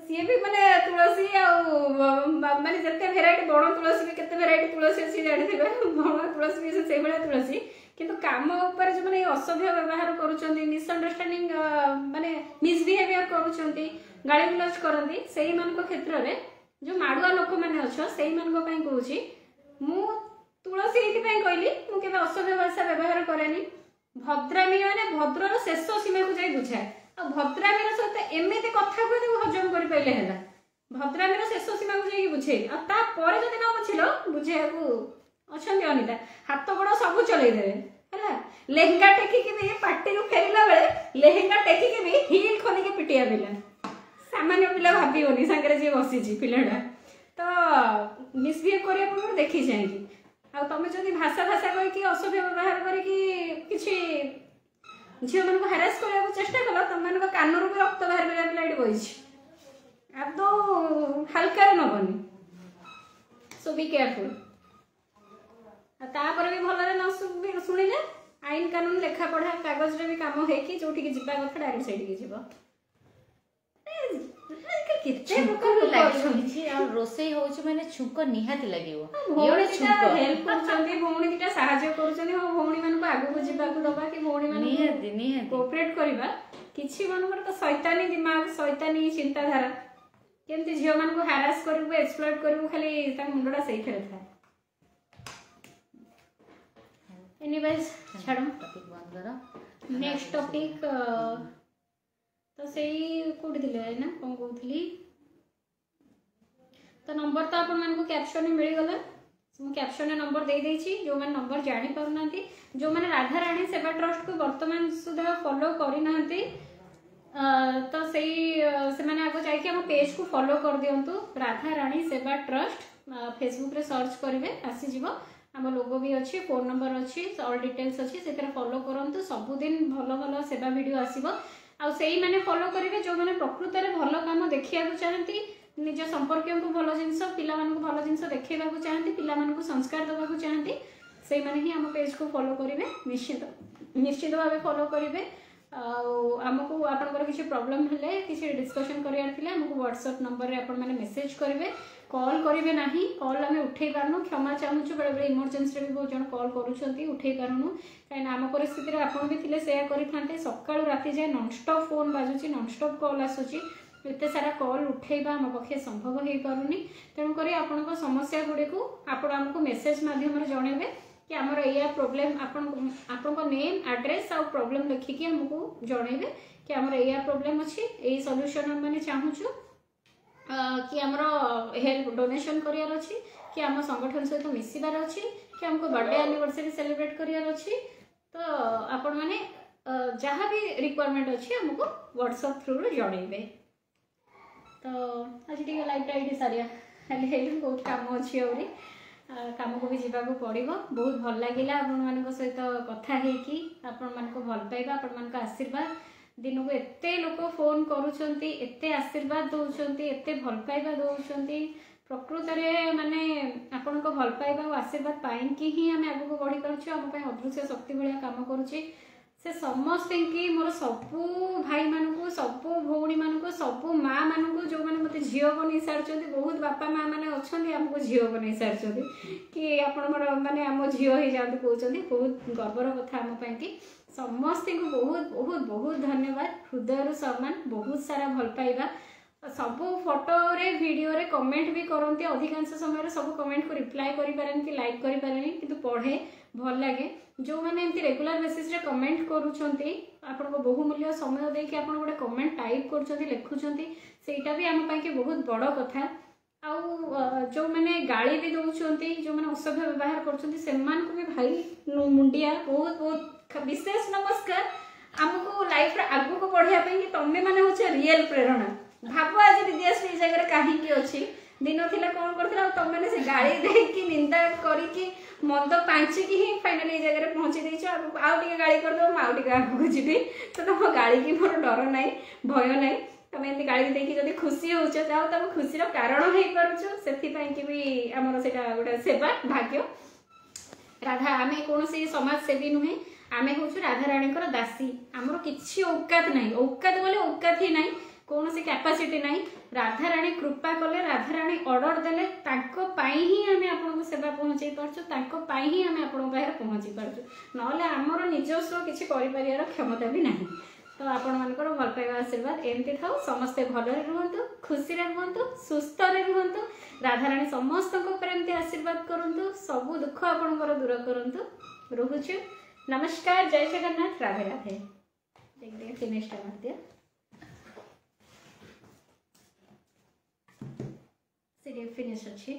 सी भी माने तुलसी आ माने जते वेराइटी बण तुलसी भी केते वेराइटी तुलसी अछि जानि थिबे बण तुलसी भी से बेले तुलसी किंतु काम ऊपर जो माने असभ्य व्यवहार करूचंती मिसअंडरस्टैंडिंग माने मिसबिहेवियर करूचंती गाली गुलाज करंती सेही मान को क्षेत्र रे जो माडुआ लोक माने अछ सेही मान को पई कहूची मु तुलसी एथि पई कहली मु केबे असभ्य भाषा व्यवहार करेनी। भद्रामी माने भद्रर शेष सीमा को जाई बुझाए आ भद्रामीर सहित एमिति कथा कहते हजम करि पइले हैला। भद्रामीर शेष सीमा को जाई बुझे आ ता परे जदि न बुझिलो बुझे को अछंती अनिता हाथ गोड़ सब चलै देबे हैला। लेहंगा टेकी के भी पार्टी रो फेरिला बेले लेहंगा टेकी के भी हील खोली के पिटिया पिला सामान्य पिला भाबियोनी संगरे जे बसी छी पिलाडा तो मिसबिहेव करिया पर देखि जाएगी। आ तमे जदि भाषा कहि कि असभ्य व्यवहार करि कि किछि झियो मन को हैरेस करिया को चेष्टा कला तम मन को कानरू भी रक्त बाहर करिया पिला एडी बइछि अब तो हल्का न बनी सो बी केयरफुल। आ ता पर भी भलरे न सुनिले आईन कानून लेखा पढ़ा कागज रे भी काम हे कि जोठी कि जिबा कथा डायरेक्ट साइड के जिवो किते प्रकार लागिछि आ रोसई होछि माने छुंक निहाती लागिवो भौणी छुंक हेल्प करछन्ती भौणी दिटा सहाय्य करछन्ती हो भौणी मन को आगु को जिबा को दबा कि भौणी मन निहाती कोऑपरेट करबा किछि मन पर तो शैतानी दिमाग शैतानी चिंता धारा केमती झियो मन को हैरास करबो एक्सप्लॉइट करबो खाली ता मुंडा सही करे था। एनीवेज छाड़ो टॉपिक बंद करो नेक्स्ट टॉपिक तो सही कोठी दिले ना कोन कहउथली तो नंबर तो आपण मन को कैप्शन में मिल गला मु कैप्शन में नंबर दे देछि जो मन नंबर जानि पाउ नांती जो मन राधा रानी सेवा ट्रस्ट को वर्तमान सुधा फॉलो करि नांती तो सही से माने आगो जाई कि हम पेज को फॉलो कर दियंतु राधा रानी सेवा ट्रस्ट फेसबुक रे सर्च करिवे आसी जीवो हम लोगो भी अच्छी फोन नंबर अच्छी ऑल डिटेल्स अच्छी से फॉलो करंतु सब दिन भलो भलो सेवा वीडियो आसीबो आ सेही माने फॉलो करिवे जो माने प्रकृत रे भलो काम देखिया को चाहंती निज संपर्कियों को भलो जिंस पिला मान को भलो जिंस देखैबा को चाहंती पिला मान को संस्कार देबा को चाहंती सेही माने ही हम पेज को फॉलो करिवे निश्चित निश्चित भाव फॉलो करेंगे। आमको आपंकर किसी प्रॉब्लम हेल्ले किसी डिस्कशन करार आमको व्हाट्सएप नंबर रे आपण मैंने मेसेज करेंगे, कॉल करेंगे ना। कॉल आम उठे पारूँ, क्षमा चाहूँ बेले बेले इमरजेंसी भी बहुत जन कॉल करुँच उठे पारूँ कहीं आम परिस्थिति आपड़ भी थे सेया करेंगे। सकालू राति जाए नॉनस्टॉप फोन बाजुची, नॉनस्टॉप कॉल आसूची, एत सारा कॉल उठेबा आम पक्षे संभव हो पारुनी। तेणुक आपण समस्या गुड़ी को आपण आमको मेसेज माध्यम जनइबे कि आमर या प्रोब्लेम आपण नेम एड्रेस आ प्रोब्लेम लिखिकी आमको जनइबे कि आमर या प्रोब्लेम अच्छी, यही सॉल्यूशन मैंने चाहूँ कि आमर हेल्प डोनेशन करार अच्छी, कि आम संगठन सहित मिसबार अच्छी, कि आमको बर्थडे एनिवर्सरी सेलिब्रेट करार अच्छी। तो आपण मैंने जहाँ भी रिक्वायरमेंट अच्छी आमको व्हाट्सएप थ्रू जनइबे। तो आज टे लाइव ये सारिया बहुत कम अच्छी आहरी कम को भी जावाक पड़ो। बहुत भल लगे आपण सहित कथा होगी, आपण मान भल पाइबा, आपण मान आशीर्वाद दिन को एते लोक फोन करुँच, एते आशीर्वाद दौरान, एते भल पाइबा दौरान। प्रकृत में माने आपण भल पाइबा और आशीर्वाद पाइकी ही आम आगे बढ़ी पार्छ। आम अदृश्य शक्ति भाया कम करुचे से समस्त की मोर सबू भाई मानू, सबू भौणी मानू, सबू माँ मानू जो मैंने मत झी बन सारी, बहुत बापा माँ मैंने अच्छा आमको झी बन सारी कि आपण मैंने आम झी हो जातु कहते, बहुत गर्वर कथा आम कि समस्त को बहुत बहुत बहुत धन्यवाद, हृदय सम्मान, बहुत सारा भल पाइबा। सब फोटो रे वीडियो रे कमेंट भी करते, अधिकांश समय सब कमेंट को रिप्लाई करि पारेन कि लाइक करि पारेनी, किंतु पढ़े भल लगे। जो मैंने एमती रेगुलर बेसिस रे कमेंट करूछंती, आपण को बहुमूल्य समय देके आपण गोटे कमेंट टाइप करूछंती, लिखुछंती, सेटा भी आम पई के बहुत बड़ कथा। आउ जो मैंने गाड़ी भी दौरान, जो मैंने असभ्य व्यवहार करछंती, सेमान को भी भाई मुंडिया बहुत बहुत विशेष नमस्कार। आमको लाइफ रे आगु को बढ़िया पई कि तमे माने होचे रियल प्रेरणा। भाव आज दिव्याश्री जगह कहीं अच्छी दिन थिला कौन करथिला, तुम मैंने से गाड़ी देकी निंदा करिकी मंद पांचिकी ही फाइनली ये जगह पहुंची देछ। आउ टिके गाड़ी कर दो, आउ टिके आगु जीवी, तो तुम गाड़ी की मोर डर नाई, भय नाई। तुम एमती गाड़ी देखी जब खुशी हो जाओ, तुम खुशी कारण हो पार्छ, से भी आमर से गोटे सेवा भाग्य। राधा आम कौन समाज सेवी नुहे, आम हूँ राधा राणी दासी। आमर किसी औकात ना, औकात बोले औकात ही ना, कौन सी कैपेसिटी ना। राधा राणी कृपा कले, राधा राणी ऑर्डर देले, ही आम आपको सेवा पहुँचे पार्छ, ही आम आपण पहुँची पार्छ, ना आमर निजस्व किसी कर क्षमता भी ना। तो आपण मानकर भल पाइबा आशीर्वाद एमती थाउ, समस्ते भलरे रुहंतु, खुशी रे रुहंतु, सुस्थ रे रुहंतु। राधा राणी समस्त एमती आशीर्वाद करंतु, सब दुख आपणकर दूर करंतु। रहुछु, नमस्कार, जय जगन्नाथ, राधे राधे। देख दे फिनिश कर दिया, सीरियल फिनिश अच्छी।